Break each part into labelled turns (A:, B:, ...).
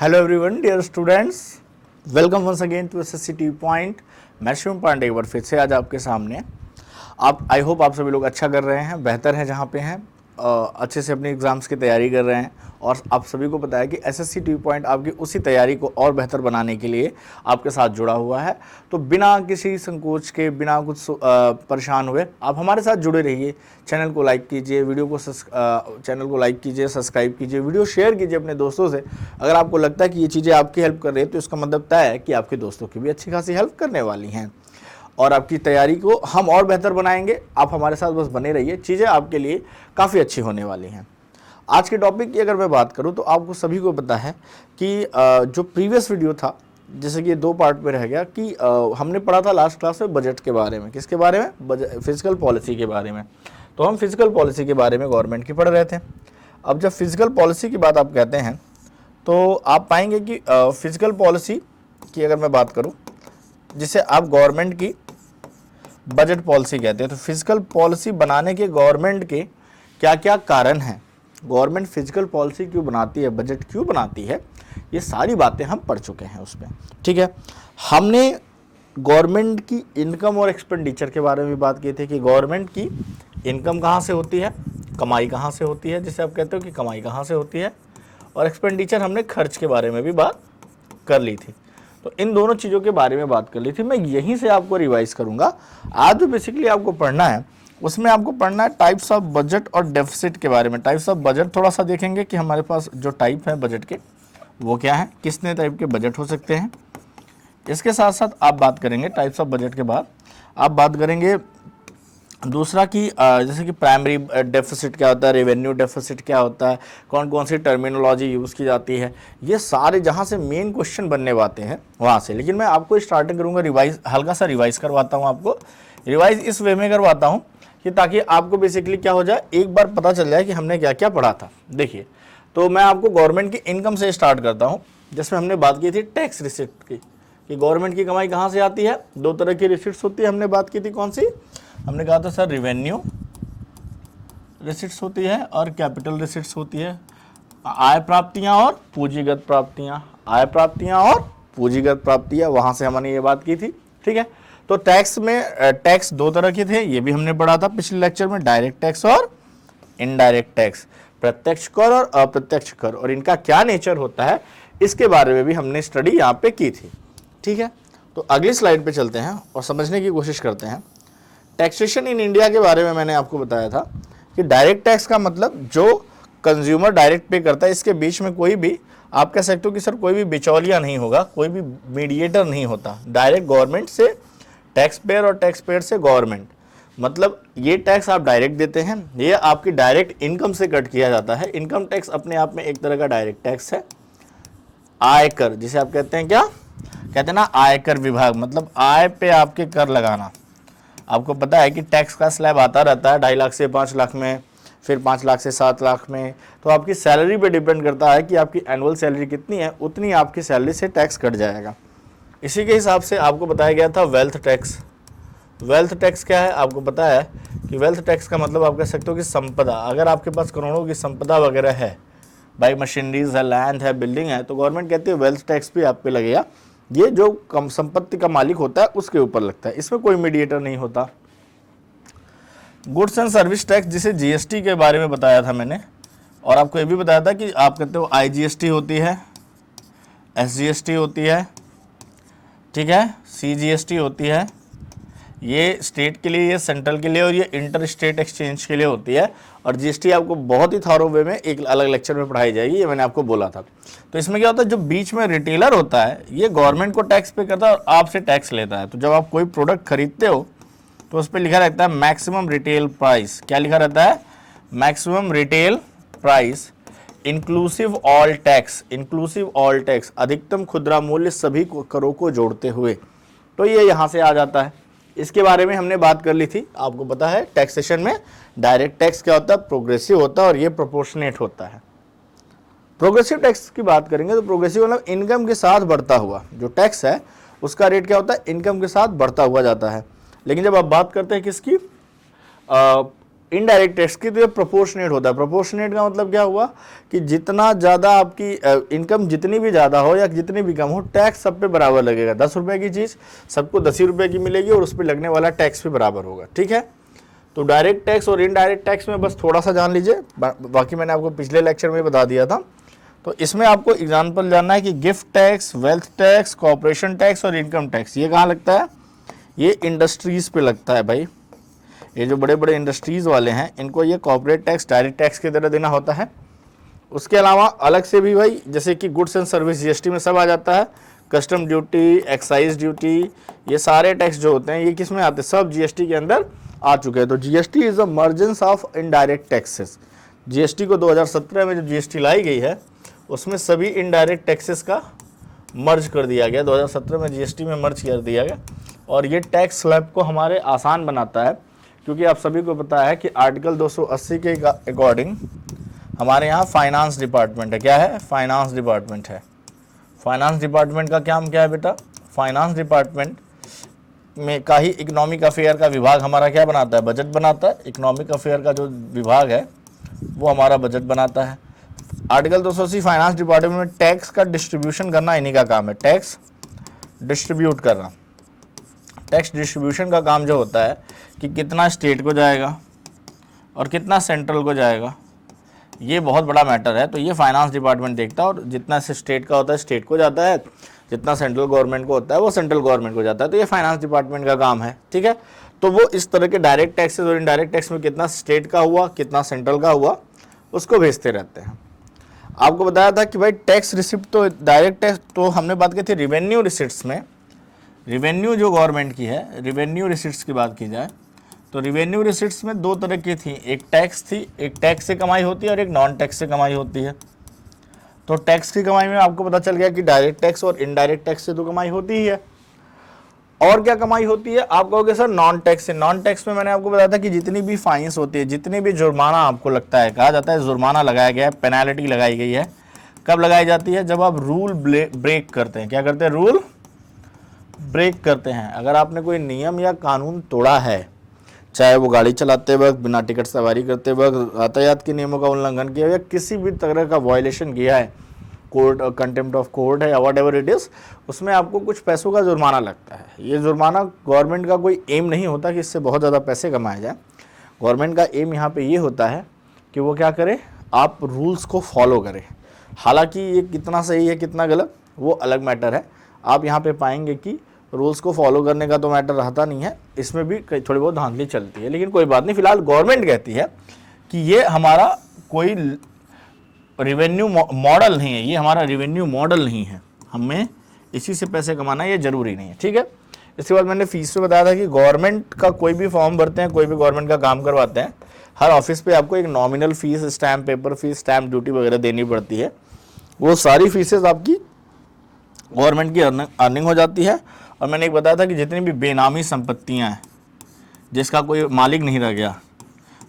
A: Hello everyone dear students, welcome once again to SSC T point. मैं शिवम पांडे एक बार फिर से आज आपके सामने। आप आई होप आप सभी लोग अच्छा कर रहे हैं, बेहतर हैं जहाँ पे हैं, अच्छे से अपनी एग्ज़ाम्स की तैयारी कर रहे हैं। और आप सभी को पता है कि एसएससी टी पॉइंट आपकी उसी तैयारी को और बेहतर बनाने के लिए आपके साथ जुड़ा हुआ है। तो बिना किसी संकोच के, बिना कुछ परेशान हुए आप हमारे साथ जुड़े रहिए। चैनल को लाइक कीजिए, चैनल को लाइक कीजिए, सब्सक्राइब कीजिए, वीडियो शेयर कीजिए अपने दोस्तों से। अगर आपको लगता है कि ये चीज़ें आपकी हेल्प कर रही है तो इसका मतलब तय है कि आपके दोस्तों की भी अच्छी खासी हेल्प करने वाली हैं और आपकी तैयारी को हम और बेहतर बनाएंगे। आप हमारे साथ बस बने रहिए, चीज़ें आपके लिए काफ़ी अच्छी होने वाली हैं। आज के टॉपिक की अगर मैं बात करूं तो आपको सभी को पता है कि जो प्रीवियस वीडियो था, जैसे कि 2 पार्ट में रह गया कि हमने पढ़ा था लास्ट क्लास में बजट के बारे में। किसके बारे में? फिजिकल पॉलिसी के बारे में। तो हम फिजिकल पॉलिसी के बारे में गवर्नमेंट की पढ़ रहे थे। अब जब फिजिकल पॉलिसी की बात आप कहते हैं तो आप पाएंगे कि फिजिकल पॉलिसी की अगर मैं बात करूँ, जिसे आप गवर्नमेंट की बजट पॉलिसी कहते हैं, तो फिजिकल पॉलिसी बनाने के गवर्नमेंट के क्या क्या कारण हैं, गवर्नमेंट फिजिकल पॉलिसी क्यों बनाती है, बजट क्यों बनाती है, ये सारी बातें हम पढ़ चुके हैं उसमें। ठीक है, हमने गवर्नमेंट की इनकम और एक्सपेंडिचर के बारे में भी बात की थी कि गवर्नमेंट की इनकम कहाँ से होती है, कमाई कहाँ से होती है, जिसे आप कहते हो कि कमाई कहाँ से होती है, और एक्सपेंडिचर हमने खर्च के बारे में भी बात कर ली थी। तो इन दोनों चीज़ों के बारे में बात कर ली थी। मैं यहीं से आपको रिवाइज करूंगा। आज जो बेसिकली आपको पढ़ना है उसमें आपको पढ़ना है टाइप्स ऑफ बजट और डेफिसिट के बारे में। टाइप्स ऑफ बजट थोड़ा सा देखेंगे कि हमारे पास जो टाइप है बजट के वो क्या है, कितने टाइप के बजट हो सकते हैं। इसके साथ साथ आप बात करेंगे टाइप्स ऑफ बजट के बाद आप बात करेंगे दूसरा कि जैसे कि प्राइमरी डेफिसिट क्या होता है, रेवेन्यू डेफिसिट क्या होता है, कौन कौन सी टर्मिनोलॉजी यूज़ की जाती है, ये सारे जहाँ से मेन क्वेश्चन बनने वाले हैं वहाँ से। लेकिन मैं आपको स्टार्टिंग करूँगा रिवाइज, हल्का सा रिवाइज करवाता हूँ आपको। रिवाइज इस वे में करवाता हूँ कि ताकि आपको बेसिकली क्या हो जाए, एक बार पता चल जाए कि हमने क्या क्या पढ़ा था। देखिए, तो मैं आपको गवर्नमेंट की इनकम से स्टार्ट करता हूँ, जिसमें हमने बात की थी टैक्स रिसिप्ट की, कि गवर्नमेंट की कमाई कहाँ से आती है। 2 तरह की रिसिप्ट्स होती है, हमने बात की थी कौन सी, हमने कहा था सर रिवेन्यू रिसिप्ट्स होती है और कैपिटल रिसिप्ट्स होती है। आय प्राप्तियां और पूंजीगत प्राप्तियां, आय प्राप्तियां और पूंजीगत प्राप्तियां, वहां से हमने ये बात की थी। ठीक है, तो टैक्स में टैक्स 2 तरह के थे, ये भी हमने पढ़ा था पिछले लेक्चर में, डायरेक्ट टैक्स और इनडायरेक्ट टैक्स, प्रत्यक्ष कर और अप्रत्यक्ष कर, और इनका क्या नेचर होता है इसके बारे में भी हमने स्टडी यहाँ पे की थी। ठीक है, तो अगली स्लाइड पे चलते हैं और समझने की कोशिश करते हैं। टैक्सेशन इन इंडिया के बारे में मैंने आपको बताया था कि डायरेक्ट टैक्स का मतलब जो कंज्यूमर डायरेक्ट पे करता है, इसके बीच में कोई भी, आप कह सकते हो कि सर कोई भी बिचौलिया नहीं होगा, कोई भी मीडिएटर नहीं होता। डायरेक्ट गवर्नमेंट से टैक्स पेयर और टैक्स पेयर से गवर्नमेंट, मतलब ये टैक्स आप डायरेक्ट देते हैं, ये आपकी डायरेक्ट इनकम से कट किया जाता है। इनकम टैक्स अपने आप में एक तरह का डायरेक्ट टैक्स है। आयकर, जिसे आप कहते हैं, क्या कहते हैं ना, आयकर विभाग, मतलब आय पे आपके कर लगाना। आपको पता है कि टैक्स का स्लैब आता रहता है 2.5 लाख से 5 लाख में, फिर 5 लाख से 7 लाख में। तो आपकी सैलरी पे डिपेंड करता है कि आपकी एनुअल सैलरी कितनी है, उतनी आपकी सैलरी से टैक्स कट जाएगा। इसी के हिसाब से आपको बताया गया था वेल्थ टैक्स। वेल्थ टैक्स क्या है, आपको पता है कि वेल्थ टैक्स का मतलब आप कह सकते हो कि संपदा। अगर आपके पास करोड़ों की संपदा वगैरह है, भाई मशीनरीज है, लैंड है, बिल्डिंग है, तो गवर्नमेंट कहती है वेल्थ टैक्स भी आप पे लगेगा। ये जो कम संपत्ति का मालिक होता है उसके ऊपर लगता है, इसमें कोई मीडिएटर नहीं होता। गुड्स एंड सर्विस टैक्स, जिसे जीएसटी के बारे में बताया था मैंने, और आपको ये भी बताया था कि आप कहते हो आईजीएसटी होती है, एसजीएसटी होती है, ठीक है, सीजीएसटी होती है, ये स्टेट के लिए, ये सेंट्रल के लिए, और ये इंटर स्टेट एक्सचेंज के लिए होती है। और जीएसटी आपको बहुत ही थॉरो वे में एक अलग लेक्चर में पढ़ाई जाएगी, ये मैंने आपको बोला था। तो इसमें क्या होता है, जो बीच में रिटेलर होता है ये गवर्नमेंट को टैक्स पे करता है और आपसे टैक्स लेता है। तो जब आप कोई प्रोडक्ट खरीदते हो तो उस पर लिखा रहता है मैक्सिमम रिटेल प्राइस। क्या लिखा रहता है? Maximum retail price inclusive all tax, inclusive all tax, अधिकतम खुदरा मूल्य सभी करों को जोड़ते हुए। तो ये यहाँ से आ जाता है। इसके बारे में हमने बात कर ली थी। आपको पता है टैक्सेशन में डायरेक्ट टैक्स क्या होता है, प्रोग्रेसिव होता है, और ये प्रोपोर्शनेट होता है। प्रोग्रेसिव टैक्स की बात करेंगे तो प्रोग्रेसिव मतलब इनकम के साथ बढ़ता हुआ जो टैक्स है उसका रेट क्या होता है, इनकम के साथ बढ़ता हुआ जाता है। लेकिन जब आप बात करते हैं किसकी, इनडायरेक्ट टैक्स की तो ये प्रोपोर्शनेट होता है। प्रोपोर्शनेट का मतलब क्या हुआ कि जितना ज़्यादा आपकी इनकम जितनी भी ज़्यादा हो या जितनी भी कम हो, टैक्स सब पे बराबर लगेगा। 10 रुपये की चीज़ सबको 10 ही रुपये की मिलेगी और उस पर लगने वाला टैक्स भी बराबर होगा। ठीक है, तो डायरेक्ट टैक्स और इनडायरेक्ट टैक्स में बस थोड़ा सा जान लीजिए, बाकी मैंने आपको पिछले लेक्चर में बता दिया था। तो इसमें आपको एग्जाम्पल जानना है कि gift tax, wealth tax, corporation tax और इनकम टैक्स ये कहाँ लगता है? ये इंडस्ट्रीज़ पे लगता है भाई। ये जो बड़े बड़े इंडस्ट्रीज़ वाले हैं इनको ये कॉर्पोरेट टैक्स डायरेक्ट टैक्स की तरह देना होता है। उसके अलावा अलग से भी भाई जैसे कि गुड्स एंड सर्विस जीएसटी में सब आ जाता है, कस्टम ड्यूटी, एक्साइज ड्यूटी, ये सारे टैक्स जो होते हैं ये किस में आते हैं? सब जीएसटी के अंदर आ चुके हैं। तो GST is a mergence of indirect taxes. GST को 2017 में जब जीएसटी लाई गई है उसमें सभी इनडायरेक्ट टैक्सेस का मर्ज कर दिया गया, 2017 में जीएसटी में मर्ज कर दिया गया। और ये टैक्स स्लैब को हमारे आसान बनाता है, क्योंकि आप सभी को पता है कि आर्टिकल 280 के अकॉर्डिंग हमारे यहाँ फाइनेंस डिपार्टमेंट है। क्या है? फाइनेंस डिपार्टमेंट है। फाइनेंस डिपार्टमेंट का काम क्या है बेटा? फाइनेंस डिपार्टमेंट में का ही इकोनॉमिक अफेयर का विभाग हमारा क्या बनाता है? बजट बनाता है। इकोनॉमिक अफेयर का जो विभाग है वो हमारा बजट बनाता है। आर्टिकल 280 फाइनेंस डिपार्टमेंट में टैक्स का डिस्ट्रीब्यूशन करना इन्हीं का काम है, टैक्स डिस्ट्रीब्यूट करना। टैक्स डिस्ट्रीब्यूशन का काम जो होता है कि कितना स्टेट को जाएगा और कितना सेंट्रल को जाएगा, ये बहुत बड़ा मैटर है। तो ये फाइनेंस डिपार्टमेंट देखता है, और जितना स्टेट का होता है स्टेट को जाता है, जितना सेंट्रल गवर्नमेंट को होता है वो सेंट्रल गवर्नमेंट को जाता है। तो ये फाइनेंस डिपार्टमेंट का काम है। ठीक है, तो वो इस तरह के डायरेक्ट टैक्सेस और इनडायरेक्ट टैक्स में कितना स्टेट का हुआ, कितना सेंट्रल का हुआ, उसको भेजते रहते हैं। आपको बताया था कि भाई टैक्स रिसिप्ट तो डायरेक्ट टैक्स तो हमने बात की थी रेवेन्यू रिसिप्ट्स में। रेवेन्यू जो गवर्नमेंट की है, रेवेन्यू रिसिप्ट्स की बात की जाए तो रेवेन्यू रिसिप्ट्स में दो तरह की थी, एक टैक्स थी, एक टैक्स से कमाई होती है और एक नॉन टैक्स से कमाई होती है। तो टैक्स की कमाई में आपको पता चल गया कि डायरेक्ट टैक्स और इनडायरेक्ट टैक्स से तो कमाई होती ही है। और क्या कमाई होती है? आप कहोगे सर नॉन टैक्स से। नॉन टैक्स में मैंने आपको बताया था कि जितनी भी फाइन्स होती है, जितनी भी जुर्माना आपको लगता है, कहा जाता है जुर्माना लगाया गया है, पेनल्टी लगाई गई है, कब लगाई जाती है? जब आप रूल ब्रेक करते हैं। क्या करते हैं? रूल ब्रेक करते हैं। अगर आपने कोई नियम या कानून तोड़ा है, चाहे वो गाड़ी चलाते वक्त, बिना टिकट सवारी करते वक्त, यातायात के नियमों का उल्लंघन किया या किसी भी तरह का वायलेशन किया है, कोर्ट कंटेम्प्ट ऑफ कोर्ट है या वट एवर इट इज़, उसमें आपको कुछ पैसों का जुर्माना लगता है। ये जुर्माना गवर्नमेंट का कोई एम नहीं होता कि इससे बहुत ज़्यादा पैसे कमाए जाए। गवर्नमेंट का एम यहाँ पे ये होता है कि वो क्या करे? आप रूल्स को फॉलो करें। हालांकि ये कितना सही है कितना गलत वो अलग मैटर है। आप यहाँ पे पाएंगे कि रूल्स को फॉलो करने का तो मैटर रहता नहीं है, इसमें भी थोड़ी बहुत धांधली चलती है, लेकिन कोई बात नहीं। फिलहाल गवर्नमेंट कहती है कि ये हमारा कोई रेवेन्यू मॉडल नहीं है, ये हमारा रेवेन्यू मॉडल नहीं है, हमें इसी से पैसे कमाना ये ज़रूरी नहीं है। ठीक है, इसके बाद मैंने फीस में बताया था कि गवर्नमेंट का कोई भी फॉर्म भरते हैं, कोई भी गवर्नमेंट का काम करवाते हैं, हर ऑफिस पे आपको एक nominal fees, stamp paper fees, stamp duty वगैरह देनी पड़ती है। वो सारी फीसेस आपकी गवर्नमेंट की अर्निंग हो जाती है। और मैंने एक बताया था कि जितनी भी बेनामी संपत्तियाँ हैं जिसका कोई मालिक नहीं रह गया,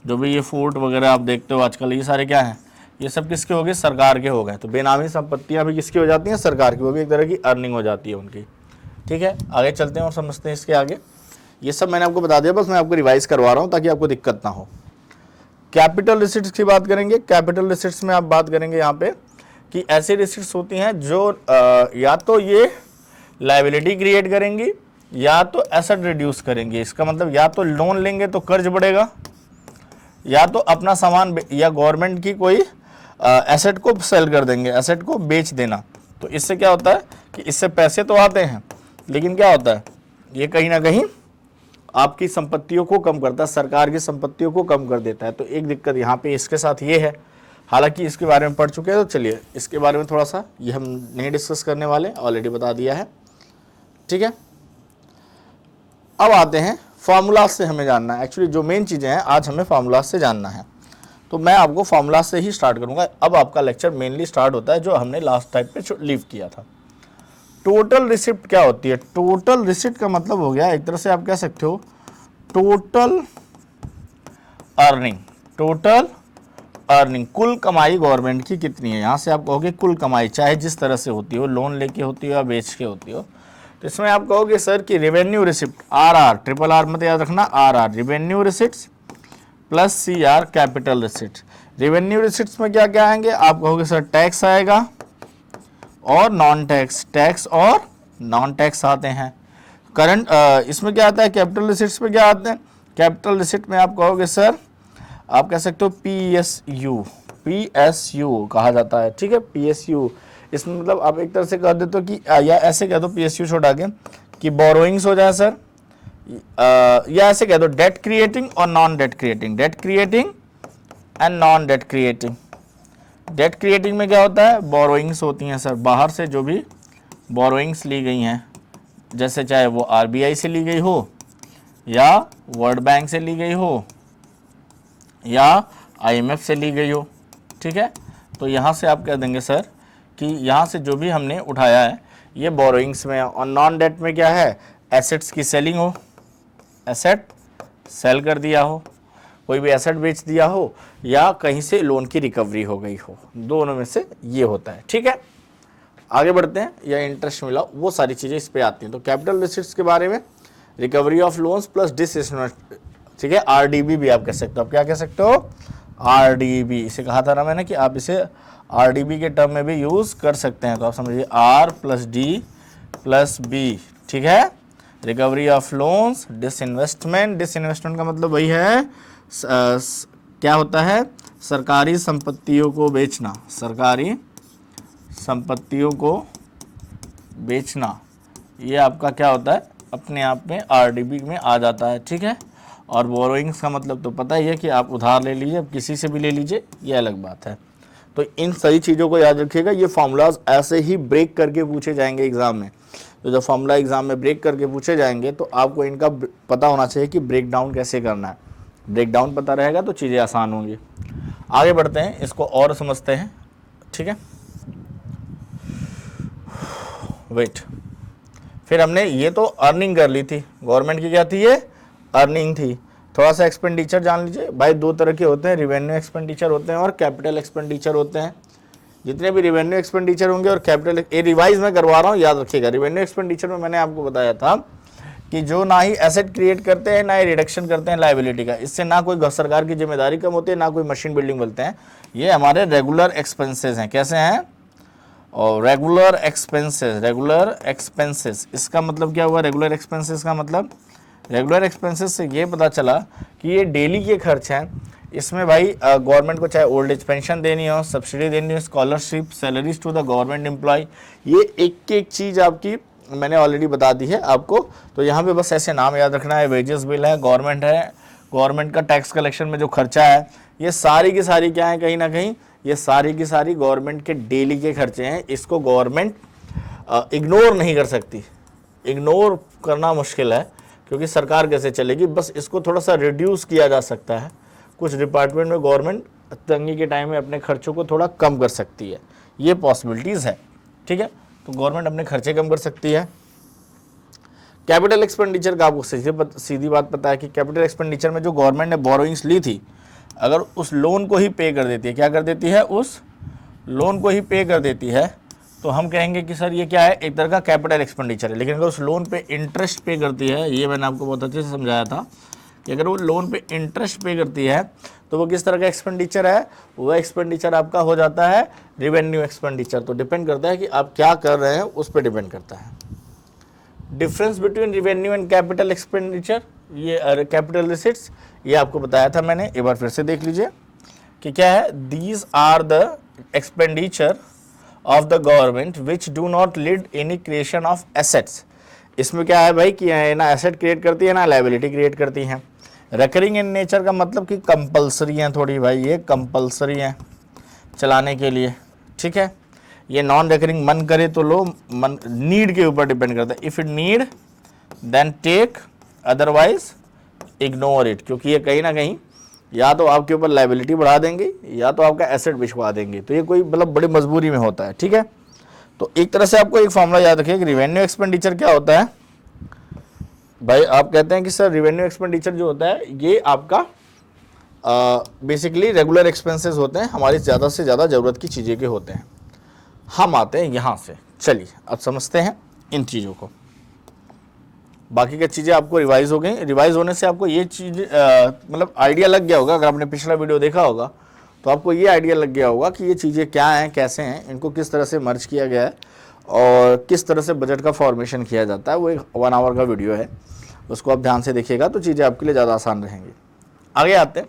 A: जो भी ये फोर्ट वगैरह आप देखते हो आजकल, ये सारे क्या हैं? ये सब किसके हो गए? सरकार के हो गए। तो बेनामी संपत्तियाँ भी किसकी हो जाती हैं? सरकार की। वो भी एक तरह की अर्निंग हो जाती है उनकी। ठीक है, आगे चलते हैं और समझते हैं इसके आगे। ये सब मैंने आपको बता दिया, बस मैं आपको रिवाइज करवा रहा हूँ ताकि आपको दिक्कत ना हो। कैपिटल रिसिट्स की बात करेंगे। कैपिटल रिसिट्स में आप बात करेंगे यहाँ पे कि ऐसी रिसिट्स होती हैं जो या तो ये लायबिलिटी क्रिएट करेंगी या तो एसेट रिड्यूस करेंगी। इसका मतलब या तो लोन लेंगे तो कर्ज बढ़ेगा, या तो अपना सामान या गवर्नमेंट की कोई एसेट को सेल कर देंगे, एसेट को बेच देना। तो इससे क्या होता है कि इससे पैसे तो आते हैं, लेकिन क्या होता है, ये कहीं ना कहीं आपकी संपत्तियों को कम करता है, सरकार की संपत्तियों को कम कर देता है। तो एक दिक्कत यहाँ पे इसके साथ ये है। हालांकि इसके बारे में पढ़ चुके हैं, तो चलिए इसके बारे में थोड़ा सा ये हम नहीं डिस्कस करने वाले, ऑलरेडी बता दिया है। ठीक है, अब आते हैं फार्मूला से हमें जानना है। एक्चुअली जो मेन चीज़ें हैं आज हमें फार्मूला से जानना है, तो मैं आपको फार्मूला से ही स्टार्ट करूंगा। अब आपका लेक्चर मेनली स्टार्ट होता है जो हमने लास्ट टाइम पे लीव किया था। टोटल रिसिप्ट क्या होती है? टोटल रिसिप्ट का मतलब हो गया, एक तरह से आप कह सकते हो टोटल अर्निंग। टोटल अर्निंग, कुल कमाई गवर्नमेंट की कितनी है। यहाँ से आप कहोगे कुल कमाई, चाहे जिस तरह से होती हो, लोन लेके होती हो या बेच के होती हो। तो इसमें आप कहोगे सर कि revenue receipt, RR, triple R मत याद रखना, RR revenue receipts plus C R capital receipts. Revenue receipts में क्या क्या आएंगे, आप कहोगे सर टैक्स आएगा और नॉन टैक्स, टैक्स और नॉन टैक्स आते हैं। करंट इसमें क्या आता है, कैपिटल रिसिट्स में क्या आते हैं, कैपिटल रिसिट में आप कहोगे सर, आप कह सकते हो PSU, PSU कहा जाता है, ठीक है, PSU। इसमें मतलब आप एक तरह से कह देते हो कि या ऐसे कह दो PSU छोड़ा के कि बोरोइंग्स हो जाए सर, या ऐसे कह दो डेट क्रिएटिंग और non debt creating, debt creating and non debt creating. Debt creating में क्या होता है, बोरोइंग्स होती हैं सर, बाहर से जो भी बोरोइंग्स ली गई हैं, जैसे चाहे वो RBI से ली गई हो या वर्ल्ड बैंक से ली गई हो या IMF से ली गई हो, ठीक है। तो यहाँ से आप कह देंगे सर कि यहाँ से जो भी हमने उठाया है ये बोरोइंग्स में है। और नॉन डेट में क्या है, एसेट्स की सेलिंग हो, एसेट सेल कर दिया हो, कोई भी एसेट बेच दिया हो या कहीं से लोन की रिकवरी हो गई हो, दोनों में से ये होता है, ठीक है। आगे बढ़ते हैं, या इंटरेस्ट मिला, वो सारी चीज़ें इस पे आती हैं। तो कैपिटल रिसिट्स के बारे में recovery of loans plus disinvestment, ठीक है, RDB भी आप कह सकते हो। आप क्या कह सकते हो, RDB, इसे कहा था ना मैंने कि आप इसे RDB के टर्म में भी यूज़ कर सकते हैं। तो आप समझिए R + D + B, ठीक है, recovery of loans, disinvestment. Disinvestment का मतलब वही है, क्या होता है, सरकारी संपत्तियों को बेचना, सरकारी संपत्तियों को बेचना, ये आपका क्या होता है, अपने आप में RDB में आ जाता है, ठीक है। और बोरोइंग्स का मतलब तो पता ही है कि आप उधार ले लीजिए, किसी से भी ले लीजिए, ये अलग बात है। तो इन सही चीज़ों को याद रखिएगा, ये फार्मूलाज ऐसे ही ब्रेक करके पूछे जाएंगे एग्जाम में। तो जब फार्मूला एग्जाम में ब्रेक करके पूछे जाएंगे तो आपको इनका पता होना चाहिए कि ब्रेक डाउन कैसे करना है। ब्रेक डाउन पता रहेगा तो चीज़ें आसान होंगी। आगे बढ़ते हैं, इसको और समझते हैं, ठीक है। वेट, फिर हमने ये तो अर्निंग कर ली थी, गवर्नमेंट की क्या थी, ये अर्निंग थी। थोड़ा सा एक्सपेंडिचर जान लीजिए भाई, दो तरह के होते हैं, रिवेन्यू एक्सपेंडिचर होते हैं और कैपिटल एक्सपेंडिचर होते हैं। जितने भी रिवेन्यू एक्सपेंडिचर होंगे और कैपिटल, ये रिवाइज में करवा रहा हूँ, याद रखिएगा। रिवेन्यू एक्सपेंडिचर में मैंने आपको बताया था कि जो ना ही एसेट क्रिएट करते हैं ना ही रिडक्शन करते हैं लायबिलिटी का, इससे ना कोई सरकार की जिम्मेदारी कम होती है ना कोई मशीन बिल्डिंग बोलते हैं, ये हमारे रेगुलर एक्सपेंसेस हैं। कैसे हैं, और रेगुलर एक्सपेंसेस, रेगुलर एक्सपेंसेस, इसका मतलब क्या हुआ, रेगुलर एक्सपेंसेस का मतलब, रेगुलर एक्सपेंसेस से ये पता चला कि ये डेली के खर्च हैं। इसमें भाई गवर्नमेंट को चाहे ओल्ड एज पेंशन देनी हो, सब्सिडी देनी हो, scholarship, salaries to the government employ, ये एक एक चीज़ आपकी मैंने ऑलरेडी बता दी है आपको। तो यहाँ पे बस ऐसे नाम याद रखना है, वेजेस बिल है, गवर्नमेंट का टैक्स कलेक्शन में जो खर्चा है, ये सारी की सारी क्या है, कहीं ना कहीं ये सारी की सारी गवर्नमेंट के डेली के खर्चे हैं। इसको गवर्नमेंट इग्नोर नहीं कर सकती, इग्नोर करना मुश्किल है क्योंकि सरकार कैसे चलेगी, बस इसको थोड़ा सा रिड्यूस किया जा सकता है। कुछ डिपार्टमेंट में गवर्नमेंट तंगी के टाइम में अपने खर्चों को थोड़ा कम कर सकती है, ये पॉसिबिलिटीज़ है, ठीक है। तो गवर्नमेंट अपने खर्चे कम कर सकती है। कैपिटल एक्सपेंडिचर का आपको सीधी बात पता है कि कैपिटल एक्सपेंडिचर में जो गवर्नमेंट ने बोरोइंग्स ली थी, अगर उस लोन को ही पे कर देती है, क्या कर देती है, उस लोन को ही पे कर देती है, तो हम कहेंगे कि सर ये क्या है, एक तरह का कैपिटल एक्सपेंडिचर है। लेकिन अगर उस लोन पे इंटरेस्ट पे करती है, ये मैंने आपको बहुत अच्छे से समझाया था कि अगर वो लोन पे इंटरेस्ट पे करती है तो वो किस तरह का एक्सपेंडिचर है, वो एक्सपेंडिचर आपका हो जाता है रिवेन्यू एक्सपेंडिचर। तो डिपेंड करता है कि आप क्या कर रहे हैं, उस पर डिपेंड करता है। Difference between revenue and capital expenditure, ये कैपिटल रिसिट्स, ये आपको बताया था मैंने, एक बार फिर से देख लीजिए कि क्या है। These are the expenditure of the government which do not lead any creation of assets. इसमें क्या है भाई कि ना एसेट क्रिएट करती है ना लायबिलिटी क्रिएट करती हैं। रिकरिंग इन नेचर का मतलब कि कंपलसरी हैं थोड़ी भाई, ये कंपलसरी हैं चलाने के लिए, ठीक है। ये नॉन रिकरिंग मन करे तो लो, मन नीड के ऊपर डिपेंड करता है। If it need then take, otherwise ignore it, क्योंकि ये कहीं ना कहीं या तो आपके ऊपर लायबिलिटी बढ़ा देंगे या तो आपका एसेट बिछवा देंगे। तो ये कोई मतलब बड़ी मजबूरी में होता है, ठीक है। तो एक तरह से आपको एक फॉर्मूला याद रखिए कि रिवेन्यू एक्सपेंडिचर क्या होता है भाई। आप कहते हैं कि सर रिवेन्यू एक्सपेंडिचर जो होता है ये आपका बेसिकली रेगुलर एक्सपेंसेस होते हैं, हमारी ज़्यादा से ज़्यादा ज़रूरत की चीज़ें के होते हैं। हम आते हैं यहाँ से, चलिए अब समझते हैं इन चीज़ों को। बाकी का चीज़ें आपको रिवाइज हो गई। रिवाइज होने से आपको ये चीज़ मतलब आइडिया लग गया होगा। अगर आपने पिछला वीडियो देखा होगा तो आपको ये आइडिया लग गया होगा कि ये चीज़ें क्या हैं, कैसे हैं, इनको किस तरह से मर्ज किया गया है और किस तरह से बजट का फॉर्मेशन किया जाता है। वो एक 1 आवर का वीडियो है, उसको आप ध्यान से देखिएगा तो चीज़ें आपके लिए ज़्यादा आसान रहेंगी। आगे आते हैं।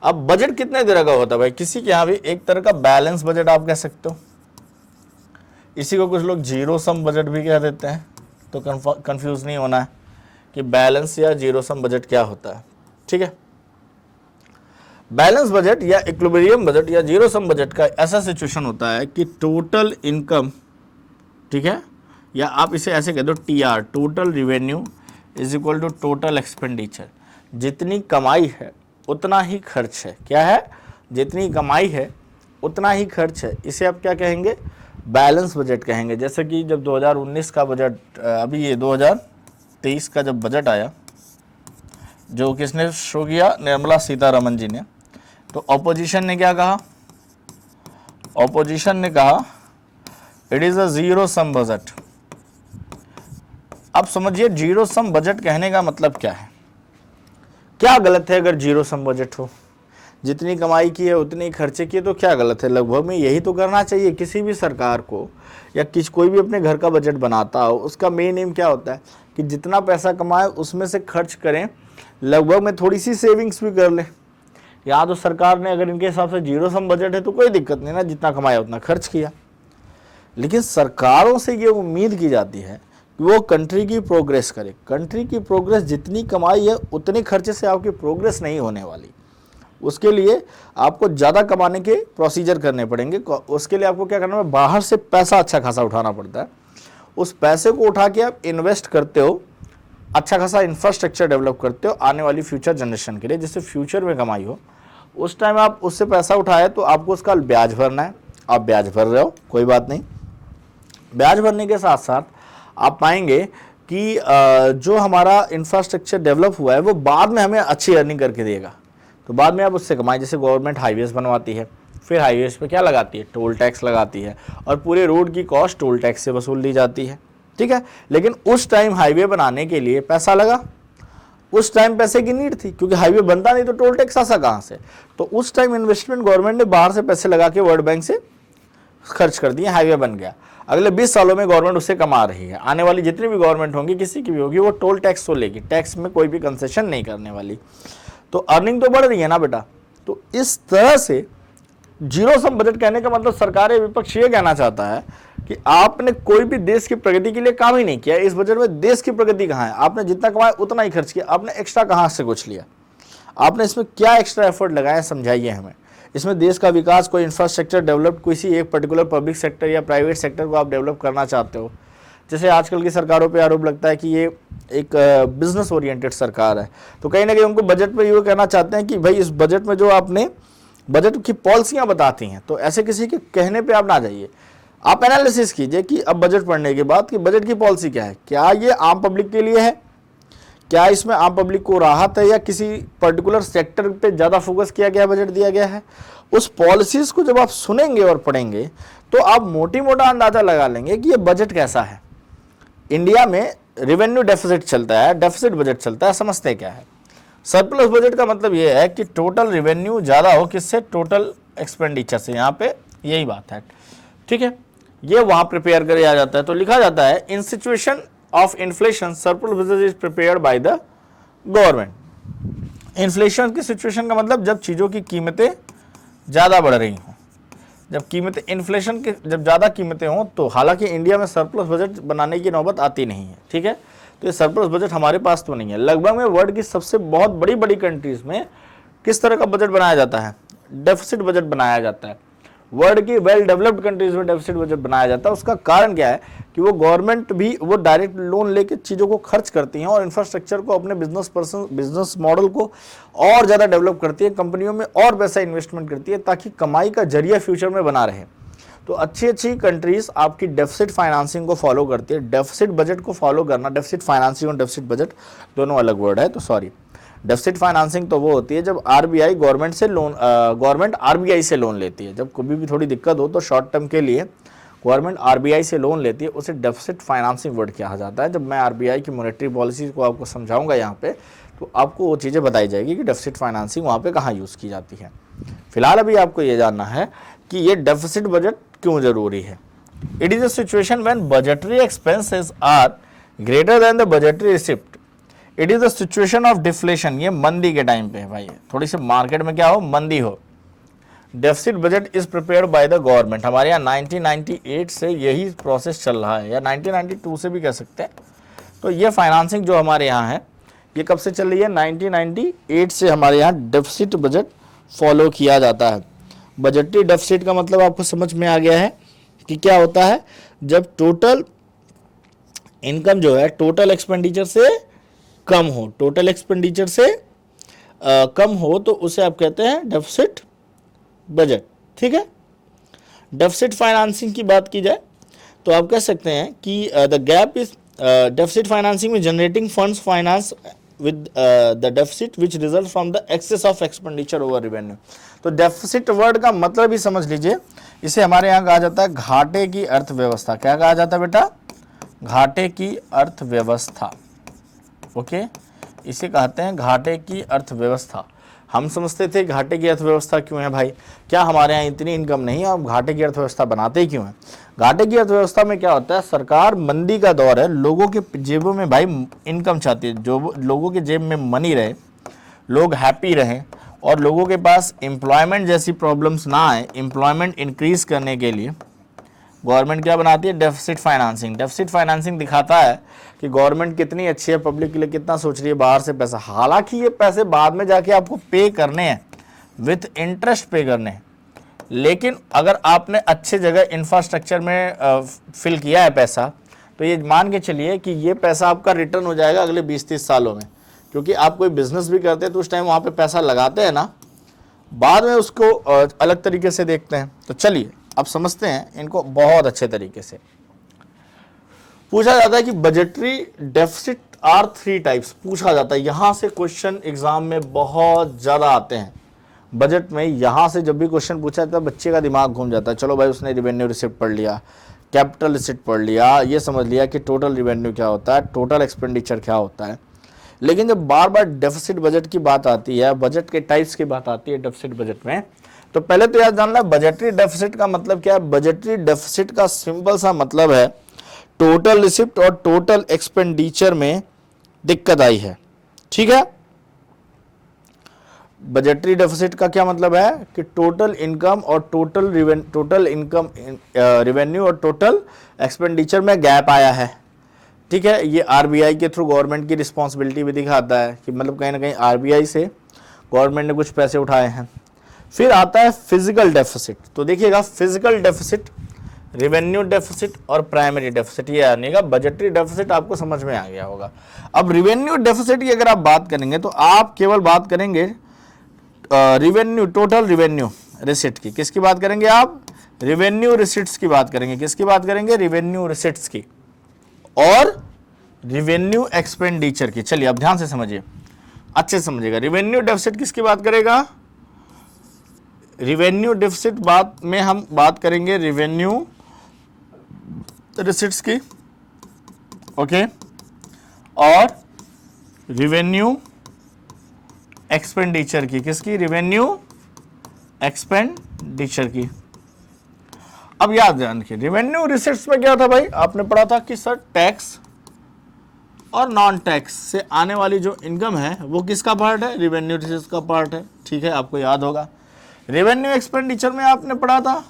A: अब बजट कितने तरह का होता है भाई? किसी के यहाँ भी एक तरह का बैलेंस बजट आप कह सकते हो, इसी को कुछ लोग जीरो सम बजट भी कह देते हैं। तो कंफ्यूज नहीं होना है कि बैलेंस या जीरो सम बजट क्या होता है। ठीक है, बैलेंस बजट या इक्विलिब्रियम बजट या जीरो सम बजट का ऐसा सिचुएशन होता है कि टोटल इनकम, ठीक है, या आप इसे ऐसे कह दो TR, total revenue is equal to total expenditure. जितनी कमाई है उतना ही खर्च है। क्या है? जितनी कमाई है उतना ही खर्च है। इसे आप क्या कहेंगे? बैलेंस बजट कहेंगे। जैसे कि जब 2019 का बजट, अभी ये 2023 का जब बजट आया, जो किसने शो किया? निर्मला सीतारमन जी ने। तो ऑपोजिशन ने क्या कहा? ऑपोजिशन ने कहा it is a zero sum budget. अब समझिए जीरो सम बजट कहने का मतलब क्या है? क्या गलत है अगर जीरो सम बजट हो? जितनी कमाई की है उतनी खर्चे किए तो क्या गलत है? लगभग में यही तो करना चाहिए किसी भी सरकार को, या कोई भी अपने घर का बजट बनाता हो। उसका मेन एम क्या होता है कि जितना पैसा कमाए उसमें से खर्च करें, लगभग में थोड़ी सी सेविंग्स भी कर लें। या तो सरकार ने अगर इनके हिसाब से जीरो सम बजट है तो कोई दिक्कत नहीं ना, जितना कमाया उतना खर्च किया। लेकिन सरकारों से ये उम्मीद की जाती है कि वो कंट्री की प्रोग्रेस करे। कंट्री की प्रोग्रेस, जितनी कमाई है उतने खर्चे से आपकी प्रोग्रेस नहीं होने वाली। उसके लिए आपको ज़्यादा कमाने के प्रोसीजर करने पड़ेंगे। उसके लिए आपको क्या करना है? बाहर से पैसा अच्छा खासा उठाना पड़ता है। उस पैसे को उठा के आप इन्वेस्ट करते हो, अच्छा खासा इंफ्रास्ट्रक्चर डेवलप करते हो आने वाली फ्यूचर जनरेशन के लिए, जिससे फ्यूचर में कमाई हो। उस टाइम आप उससे पैसा उठाए तो आपको उसका ब्याज भरना है। आप ब्याज भर रहे हो, कोई बात नहीं। ब्याज भरने के साथ साथ आप पाएंगे कि जो हमारा इंफ्रास्ट्रक्चर डेवलप हुआ है वो बाद में हमें अच्छी अर्निंग करके देगा। तो बाद में आप उससे कमाएं। जैसे गवर्नमेंट हाईवेज बनवाती है, फिर हाईवेज पे क्या लगाती है? टोल टैक्स लगाती है, और पूरे रोड की कॉस्ट टोल टैक्स से वसूल ली जाती है। ठीक है, लेकिन उस टाइम हाईवे बनाने के लिए पैसा लगा। उस टाइम पैसे की नीड थी, क्योंकि हाईवे बनता नहीं तो टोल टैक्स आसा कहाँ से? तो उस टाइम इन्वेस्टमेंट गवर्नमेंट ने बाहर से पैसे लगा के वर्ल्ड बैंक से खर्च कर दिए, हाईवे बन गया। अगले 20 सालों में गवर्नमेंट उससे कमा रही है। आने वाली जितनी भी गवर्नमेंट होंगी, किसी की भी होगी, वो टोल टैक्स तो लेगी, टैक्स में कोई भी कंसेशन नहीं करने वाली। तो अर्निंग तो बढ़ रही है ना बेटा। तो इस तरह से जीरो सम बजट कहने का मतलब सरकार विपक्ष ये कहना चाहता है कि आपने कोई भी देश की प्रगति के लिए काम ही नहीं किया। इस बजट में देश की प्रगति कहाँ है? आपने जितना कमाया उतना ही खर्च किया। आपने एक्स्ट्रा कहाँ से कुछ लिया? आपने इसमें क्या एक्स्ट्रा एफर्ट लगाया, समझाइए हमें। इसमें देश का विकास, कोई इंफ्रास्ट्रक्चर डेवलप, किसी एक पर्टिकुलर पब्लिक सेक्टर या प्राइवेट सेक्टर को आप डेवलप करना चाहते हो। जैसे आजकल की सरकारों पे आरोप लगता है कि ये एक बिजनेस ओरिएंटेड सरकार है, तो कहीं ना कहीं उनको बजट में ये कहना चाहते हैं कि भाई इस बजट में जो आपने बजट की पॉलिसियां बताती हैं, तो ऐसे किसी के कहने पे आप ना जाइए। आप एनालिसिस कीजिए कि अब बजट पढ़ने के बाद कि बजट की पॉलिसी क्या है। क्या ये आम पब्लिक के लिए है? क्या इसमें आम पब्लिक को राहत है, या किसी पर्टिकुलर सेक्टर पे ज़्यादा फोकस किया गया, बजट दिया गया है? उस पॉलिसीज़ को जब आप सुनेंगे और पढ़ेंगे तो आप मोटी मोटा अंदाज़ा लगा लेंगे कि ये बजट कैसा है। इंडिया में रेवेन्यू डेफिसिट चलता है, डेफिसिट बजट चलता है, समझते क्या है? सरप्लस बजट का मतलब ये है कि टोटल रेवेन्यू ज़्यादा हो, किससे? टोटल एक्सपेंडिचर से। यहाँ पे यही बात है, ठीक है। ये वहाँ प्रिपेयर किया जाता है, तो लिखा जाता है in situation of inflation surplus budget is prepared by the government. Inflation की सिचुएशन का मतलब जब चीज़ों की कीमतें ज़्यादा बढ़ रही हों, जब कीमतें, इन्फ्लेशन के जब ज़्यादा कीमतें हों, तो हालांकि इंडिया में सरप्लस बजट बनाने की नौबत आती नहीं है, ठीक है। तो ये सरप्लस बजट हमारे पास तो नहीं है। लगभग में वर्ल्ड की सबसे बहुत बड़ी बड़ी कंट्रीज़ में किस तरह का बजट बनाया जाता है? डेफिसिट बजट बनाया जाता है। वर्ल्ड की वेल डेवलप्ड कंट्रीज में डेफिसिट बजट बनाया जाता है। उसका कारण क्या है कि वो गवर्नमेंट भी वो डायरेक्ट लोन लेके चीज़ों को खर्च करती हैं और इंफ्रास्ट्रक्चर को, अपने बिजनेस मॉडल को और ज़्यादा डेवलप करती है, कंपनियों में और पैसा इन्वेस्टमेंट करती है ताकि कमाई का जरिया फ्यूचर में बना रहे। तो अच्छी अच्छी कंट्रीज आपकी डेफिसिट फाइनेंसिंग को फॉलो करती है। डेफिसिट बजट को फॉलो करना, डेफिसिट फाइनेंसिंग और डेफिसिट बजट दोनों अलग वर्ड है, तो सॉरी। डेफिसिट फाइनेंसिंग तो वो होती है जब आरबीआई गवर्नमेंट से लोन, गवर्नमेंट आरबीआई से लोन लेती है। जब कभी भी थोड़ी दिक्कत हो तो शॉर्ट टर्म के लिए गवर्नमेंट आरबीआई से लोन लेती है उसे डेफिसिट फाइनेंसिंग वर्ड कहा जाता है। जब मैं आरबीआई की मॉनेटरी पॉलिसी को आपको समझाऊंगा यहाँ पे, तो आपको वो चीज़ें बताई जाएगी कि डेफिसिट फाइनेंसिंग वहाँ पे कहाँ यूज़ की जाती है। फिलहाल अभी आपको ये जानना है कि ये डेफिसिट बजट क्यों ज़रूरी है। It is a situation when budgetary expenses are greater than the budgetary receipt. It is a situation of deflation. ये मंदी के टाइम पे है भाई, थोड़ी सी मार्केट में क्या हो, मंदी हो। Deficit budget is prepared by the government. हमारे यहाँ 1998 से यही प्रोसेस चल रहा है, या 1992 से भी कह सकते हैं। तो ये फाइनेंसिंग जो हमारे यहाँ है ये कब से चल रही है, 1998 से हमारे यहाँ डेफिसिट बजट फॉलो किया जाता है। बजटरी डेफिसिट का मतलब आपको समझ में आ गया है कि क्या होता है, जब टोटल इनकम जो है टोटल एक्सपेंडिचर से कम हो, टोटल एक्सपेंडिचर से कम हो, तो उसे आप कहते हैं डेफिसिट बजट। ठीक है। डेफिसिट फाइनेंसिंग की बात की जाए तो आप कह सकते हैं कि the gap is deficit financing में generating funds finance with the deficit which result from the excess of expenditure over revenue. तो डेफिसिट वर्ड का मतलब ही समझ लीजिए, इसे हमारे यहाँ कहा जाता है घाटे की अर्थव्यवस्था। क्या कहा जाता है बेटा, घाटे की अर्थव्यवस्था। ओके, इसे कहते हैं घाटे की अर्थव्यवस्था। हम समझते थे घाटे की अर्थव्यवस्था क्यों है भाई, क्या हमारे यहाँ इतनी इनकम नहीं है, हम घाटे की अर्थव्यवस्था बनाते ही क्यों हैं। घाटे की अर्थव्यवस्था में क्या होता है, सरकार मंदी का दौर है, लोगों के जेबों में भाई इनकम चाहती है, जो लोगों के जेब में मनी रहे, लोग हैप्पी रहें और लोगों के पास एम्प्लॉयमेंट जैसी प्रॉब्लम्स ना आए। एम्प्लॉयमेंट इंक्रीज करने के लिए गवर्नमेंट क्या बनाती है, डेफिसिट फाइनेंसिंग। डेफिसिट फाइनेंसिंग दिखाता है कि गवर्नमेंट कितनी अच्छी है, पब्लिक के लिए कितना सोच रही है बाहर से पैसा। हालांकि ये पैसे बाद में जाके आपको पे करने हैं, विथ इंटरेस्ट पे करने हैं, लेकिन अगर आपने अच्छे जगह इंफ्रास्ट्रक्चर में फिल किया है पैसा, तो ये मान के चलिए कि ये पैसा आपका रिटर्न हो जाएगा अगले 20-30 सालों में। क्योंकि आप कोई बिजनेस भी करते हैं तो उस टाइम वहाँ पे पैसा लगाते हैं ना, बाद में उसको अलग तरीके से देखते हैं। तो चलिए अब समझते हैं इनको बहुत अच्छे तरीके से। पूछा जाता है कि बजटरी डेफिसिट आर 3 टाइप्स, पूछा जाता है। यहां से क्वेश्चन एग्जाम में बहुत ज्यादा आते हैं। बजट में यहां से जब भी क्वेश्चन पूछा जाता है बच्चे का दिमाग घूम जाता है। चलो भाई उसने रिवेन्यू रिसिप्ट पढ़ लिया, कैपिटल रिसिप्ट पढ़ लिया, ये समझ लिया कि टोटल रिवेन्यू क्या होता है, टोटल एक्सपेंडिचर क्या होता है। लेकिन जब बार बार डेफिसिट बजट की बात आती है, बजट के टाइप्स की बात आती है डेफिसिट बजट में, तो पहले तो याद जानना बजटरी डेफिसिट का मतलब क्या है। बजटरी डेफिसिट का सिंपल सा मतलब है टोटल रिसिप्ट और टोटल एक्सपेंडिचर में दिक्कत आई है। ठीक है। बजटरी डेफिसिट का क्या मतलब है कि टोटल इनकम और टोटल इनकम रेवेन्यू और टोटल एक्सपेंडिचर में गैप आया है। ठीक है। ये आरबीआई के थ्रू गवर्नमेंट की रिस्पॉन्सिबिलिटी भी दिखाता है कि मतलब कहीं ना कहीं आरबीआई से गवर्नमेंट ने कुछ पैसे उठाए हैं। फिर आता है फिजिकल डेफिसिट। तो देखिएगा फिजिकल डेफिसिट, रेवेन्यू डेफिसिट और प्राइमरी डेफिसिट, ये आनेगा। बजटरी डेफिसिट आपको समझ में आ गया होगा। अब रेवेन्यू डेफिसिट की अगर आप बात करेंगे तो आप केवल बात करेंगे रेवेन्यू, टोटल रेवेन्यू रिसिट की। किसकी बात करेंगे आप, रेवेन्यू रिसिट्स की बात करेंगे। किसकी बात करेंगे, रेवेन्यू रिसिट्स की और रेवेन्यू एक्सपेंडिचर की। चलिए अब ध्यान से समझिए, अच्छे से समझिएगा। रेवेन्यू डेफिसिट किसकी बात करेगा, रेवेन्यू डेफिसिट बात में हम बात करेंगे रेवेन्यू रिसिट्स की, ओके, और रेवेन्यू एक्सपेंडिचर की। किसकी, रेवेन्यू एक्सपेंडिचर की। अब याद रखिए रेवेन्यू रिसिट्स में क्या था भाई, आपने पढ़ा था कि सर टैक्स और नॉन टैक्स से आने वाली जो इनकम है वो किसका पार्ट है, रेवेन्यू रिसिट्स का पार्ट है। ठीक है, आपको याद होगा। रेवेन्यू एक्सपेंडिचर में आपने पढ़ा था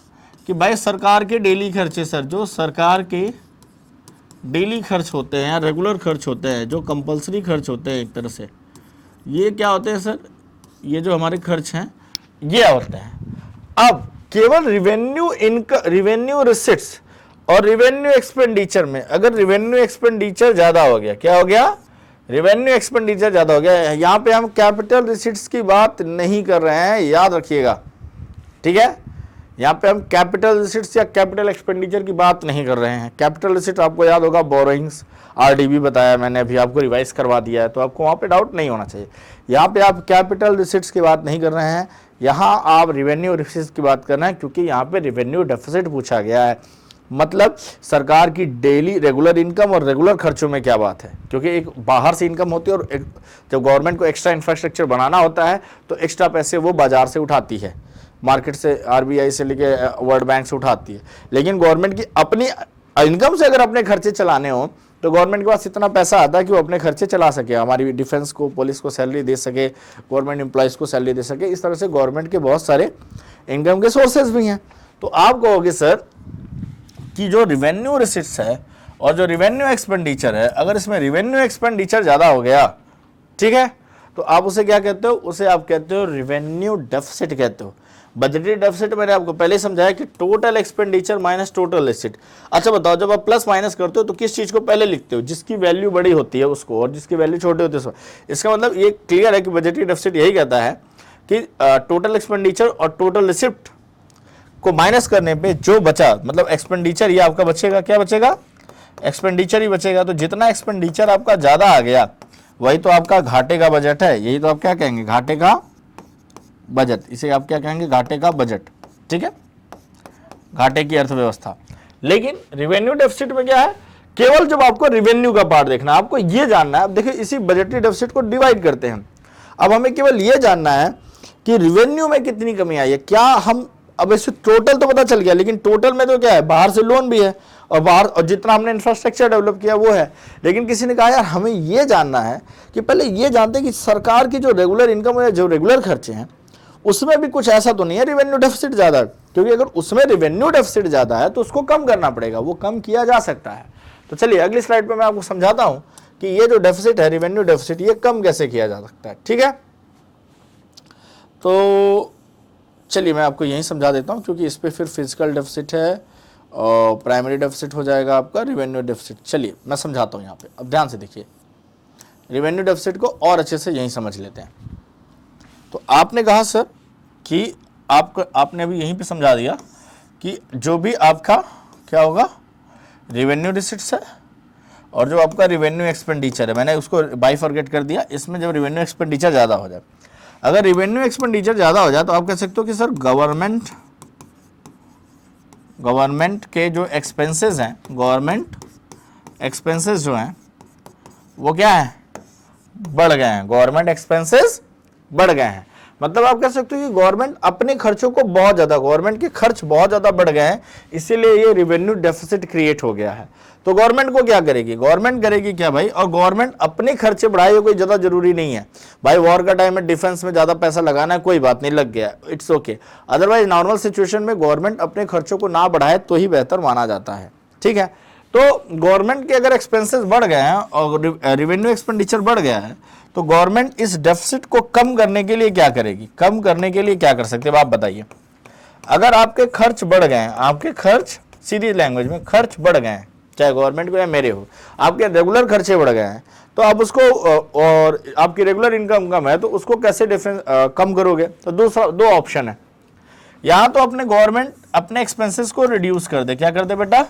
A: कि भाई सरकार के डेली खर्चे, सर जो सरकार के डेली खर्च होते हैं, रेगुलर खर्च होते हैं, जो कंपलसरी खर्च होते हैं एक तरह से, ये क्या होते हैं सर, ये जो हमारे खर्च हैं ये होते हैं। अब केवल रेवेन्यू रिसिट्स और रेवेन्यू एक्सपेंडिचर में अगर रेवेन्यू एक्सपेंडिचर ज़्यादा हो गया, क्या हो गया, रेवेन्यू एक्सपेंडिचर ज़्यादा हो गया। यहाँ पे हम कैपिटल रिसिट्स की बात नहीं कर रहे हैं, याद रखिएगा। ठीक है, यहाँ पे हम कैपिटल रिसिट्स या कैपिटल एक्सपेंडिचर की बात नहीं कर रहे हैं। कैपिटल रिसिट आपको याद होगा, बोरोइंग्स, आरडीबी बताया मैंने, अभी आपको रिवाइज करवा दिया है, तो आपको वहाँ पे डाउट नहीं होना चाहिए। यहाँ पे आप कैपिटल रिसिट्स की बात नहीं कर रहे हैं, यहाँ आप रेवेन्यू रिसिट्स की बात कर रहे हैं, क्योंकि यहाँ पे रेवेन्यू डेफिसिट पूछा गया है। मतलब सरकार की डेली रेगुलर इनकम और रेगुलर खर्चों में क्या बात है, क्योंकि एक बाहर से इनकम होती है और एक जब गवर्नमेंट को एक्स्ट्रा इंफ्रास्ट्रक्चर बनाना होता है तो एक्स्ट्रा पैसे वो बाजार से उठाती है, मार्केट से, आरबीआई से लेके वर्ल्ड बैंक से उठाती है। लेकिन गवर्नमेंट की अपनी इनकम से अगर अपने खर्चे चलाने हो तो गवर्नमेंट के पास इतना पैसा आता है कि वो अपने खर्चे चला सके, हमारी डिफेंस को, पुलिस को सैलरी दे सके, गवर्नमेंट एम्प्लॉयज़ को सैलरी दे सके। इस तरह से गवर्नमेंट के बहुत सारे इनकम के सोर्सेज भी हैं। तो आप कहोगे सर कि जो रिवेन्यू रिसिट्स है और जो रिवेन्यू एक्सपेंडिचर है, अगर इसमें रिवेन्यू एक्सपेंडिचर ज़्यादा हो गया, ठीक है, तो आप उसे क्या कहते हो, उसे आप कहते हो रिवेन्यू डेफिसिट कहते हो। बजटरी डेफिसिट मैंने आपको पहले समझाया कि total expenditure minus total receipt. अच्छा बताओ, जब आप प्लस माइनस करते हो तो किस चीज़ को पहले लिखते हो, जिसकी वैल्यू बड़ी होती है उसको, और जिसकी वैल्यू छोटी होती है उसको। इसका मतलब ये क्लियर है कि बजटरी डेफिसिट यही कहता है कि टोटल एक्सपेंडिचर और टोटल रिसिप्ट को माइनस करने पे जो बचा, मतलब एक्सपेंडिचर ये आपका बचेगा, क्या बचेगा, एक्सपेंडिचर ही बचेगा। तो जितना एक्सपेंडिचर आपका ज़्यादा आ गया वही तो आपका घाटे का बजट है, यही तो आप क्या कहेंगे, घाटे का बजट। इसे आप क्या कहेंगे, घाटे का बजट, ठीक है, घाटे की अर्थव्यवस्था। लेकिन रिवेन्यू डेफिसिट में क्या है, केवल जब आपको रिवेन्यू का पार्ट देखना है, आपको ये जानना है। अब देखिए इसी बजटरी डेफिसिट को डिवाइड करते हैं। अब हमें केवल ये जानना है कि रिवेन्यू में कितनी कमी आई है। क्या हम, अब इसे टोटल तो पता चल गया, लेकिन टोटल में तो क्या है, बाहर से लोन भी है और बाहर, और जितना हमने इंफ्रास्ट्रक्चर डेवलप किया वो है। लेकिन किसी ने कहा यार हमें ये जानना है कि पहले ये जानते हैं कि सरकार की जो रेगुलर इनकम है, जो रेगुलर खर्चे हैं, उसमें भी कुछ ऐसा तो नहीं है रिवेन्यू डेफिसिट ज़्यादा है। क्योंकि अगर उसमें रिवेन्यू डेफिसिट ज़्यादा है तो उसको कम करना पड़ेगा, वो कम किया जा सकता है। तो चलिए अगली स्लाइड पे मैं आपको समझाता हूँ कि ये जो डेफिसिट है, रिवेन्यू डेफिसिट, ये कम कैसे किया जा सकता है, ठीक है। तो चलिए मैं आपको यहीं समझा देता हूँ, क्योंकि इस पर फिर फिजिकल डेफिसिट है और प्राइमरी डेफिसिट हो जाएगा आपका रिवेन्यू डेफिसिट। चलिए मैं समझाता हूँ यहाँ पे, अब ध्यान से देखिए, रिवेन्यू डेफिसिट को और अच्छे से यहीं समझ लेते हैं। तो आपने कहा सर कि आपने अभी यहीं पे समझा दिया कि जो भी आपका क्या होगा, रिवेन्यू रिसिट्स है और जो आपका रिवेन्यू एक्सपेंडिचर है, मैंने उसको बाइफरगेट कर दिया। इसमें जब रिवेन्यू एक्सपेंडिचर ज़्यादा हो जाए, अगर रिवेन्यू एक्सपेंडिचर ज़्यादा हो जाए तो आप कह सकते हो कि सर गवर्नमेंट के जो एक्सपेंसेस हैं, गवर्नमेंट एक्सपेंसेस जो हैं वो क्या है, बढ़ गए हैं, गवर्नमेंट एक्सपेंसेस बढ़ गए हैं। मतलब आप कह सकते हो कि गवर्नमेंट अपने खर्चों को बहुत ज़्यादा, गवर्नमेंट के खर्च बहुत ज़्यादा बढ़ गए हैं, इसीलिए ये रिवेन्यू डेफिसिट क्रिएट हो गया है। तो गवर्नमेंट को क्या करेगी, गवर्नमेंट करेगी क्या भाई, और गवर्नमेंट अपने खर्चे बढ़ाए, कोई ज़्यादा जरूरी नहीं है भाई। वॉर का टाइम में डिफेंस में ज़्यादा पैसा लगाना है, कोई बात नहीं, लग गया, it's okay. Otherwise normal situation में गवर्नमेंट अपने खर्चों को ना बढ़ाए तो ही बेहतर माना जाता है, ठीक है। तो गवर्नमेंट के अगर एक्सपेंसेस बढ़ गए हैं और रिवेन्यू एक्सपेंडिचर बढ़ गया है तो गवर्नमेंट इस डेफिसिट को कम करने के लिए क्या करेगी, कम करने के लिए क्या कर सकते हैं आप बताइए। अगर आपके खर्च बढ़ गए हैं, आपके खर्च, सीधी लैंग्वेज में खर्च बढ़ गए हैं, चाहे गवर्नमेंट को या मेरे हो, आपके रेगुलर खर्चे बढ़ गए हैं, तो आप उसको, और आपकी रेगुलर इनकम कम है तो उसको कैसे कम करोगे। तो दो ऑप्शन है, या तो अपने गवर्नमेंट अपने एक्सपेंसेस को रिड्यूस कर दे, क्या कर दे बेटा,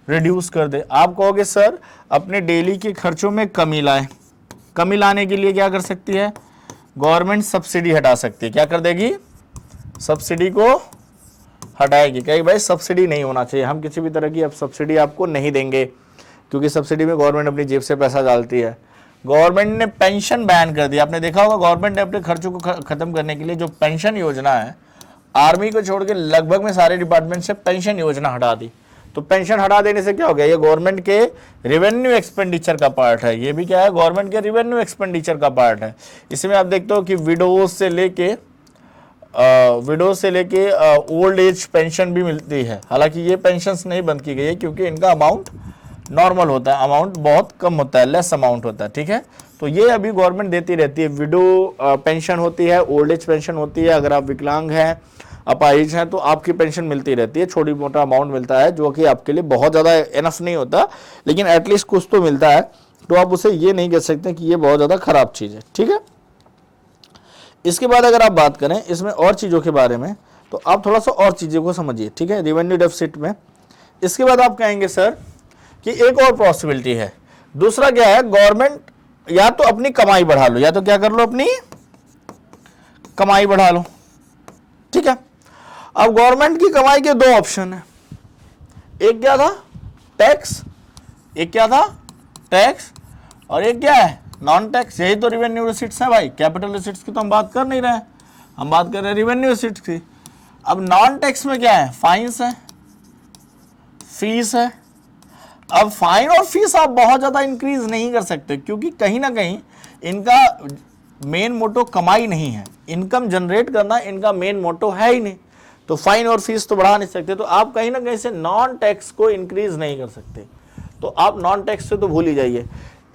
A: रिड्यूस कर दे। आप कहोगे सर अपने डेली के खर्चों में कमी लाए, कमी लाने के लिए क्या कर सकती है, गवर्नमेंट सब्सिडी हटा सकती है, क्या कर देगी, सब्सिडी को हटाएगी। कहीं भाई सब्सिडी नहीं होना चाहिए, हम किसी भी तरह की अब सब्सिडी आपको नहीं देंगे, क्योंकि सब्सिडी में गवर्नमेंट अपनी जेब से पैसा डालती है। गवर्नमेंट ने पेंशन बैन कर दिया, आपने देखा होगा गवर्नमेंट ने अपने खर्चों को खत्म करने के लिए जो पेंशन योजना है, आर्मी को छोड़ के लगभग में सारे डिपार्टमेंट से पेंशन योजना हटा दी। तो पेंशन हटा देने से क्या हो गया, ये गवर्नमेंट के रिवेन्यू एक्सपेंडिचर का पार्ट है, ये भी क्या है, गवर्नमेंट के रिवेन्यू एक्सपेंडिचर का पार्ट है। इसमें आप देखते हो कि विडोज से लेके ओल्ड एज पेंशन भी मिलती है। हालांकि ये पेंशन्स नहीं बंद की गई है क्योंकि इनका अमाउंट नॉर्मल होता है, अमाउंट बहुत कम होता है, लेस अमाउंट होता है, ठीक है। तो ये अभी गवर्नमेंट देती रहती है, विडो पेंशन होती है, ओल्ड एज पेंशन होती है, अगर आप विकलांग हैं, अपाहिज हैं तो आपकी पेंशन मिलती रहती है, छोटी मोटा अमाउंट मिलता है जो कि आपके लिए बहुत ज़्यादा एनफ नहीं होता, लेकिन एटलीस्ट कुछ तो मिलता है। तो आप उसे ये नहीं कह सकते कि ये बहुत ज़्यादा खराब चीज़ है, ठीक है। इसके बाद अगर आप बात करें इसमें और चीज़ों के बारे में, तो आप थोड़ा सा और चीज़ों को समझिए, ठीक है, रिवेन्यू डेफिसिट में। इसके बाद आप कहेंगे सर कि एक और पॉसिबिलिटी है, दूसरा क्या है, गवर्नमेंट या तो अपनी कमाई बढ़ा लो, या तो क्या कर लो, अपनी कमाई बढ़ा लो, ठीक है। अब गवर्नमेंट की कमाई के दो ऑप्शन है, एक क्या था, टैक्स, एक क्या था, टैक्स, और एक क्या है, नॉन टैक्स। यही तो रिवेन्यू रिसिट्स है भाई। कैपिटल रिसिट्स की तो हम बात कर नहीं रहे हैं, हम बात कर रहे हैं रिवेन्यू रिसिट्स की। अब नॉन टैक्स में क्या है, फाइन्स है, फीस है। अब फाइन और फीस आप बहुत ज़्यादा इंक्रीज नहीं कर सकते, क्योंकि कहीं ना कहीं इनका मेन मोटो कमाई नहीं है, इनकम जनरेट करना इनका मेन मोटो है ही नहीं। तो फाइन और फीस तो बढ़ा नहीं सकते, तो आप कहीं ना कहीं से नॉन टैक्स को इंक्रीज नहीं कर सकते। तो आप नॉन टैक्स से तो भूल ही जाइए।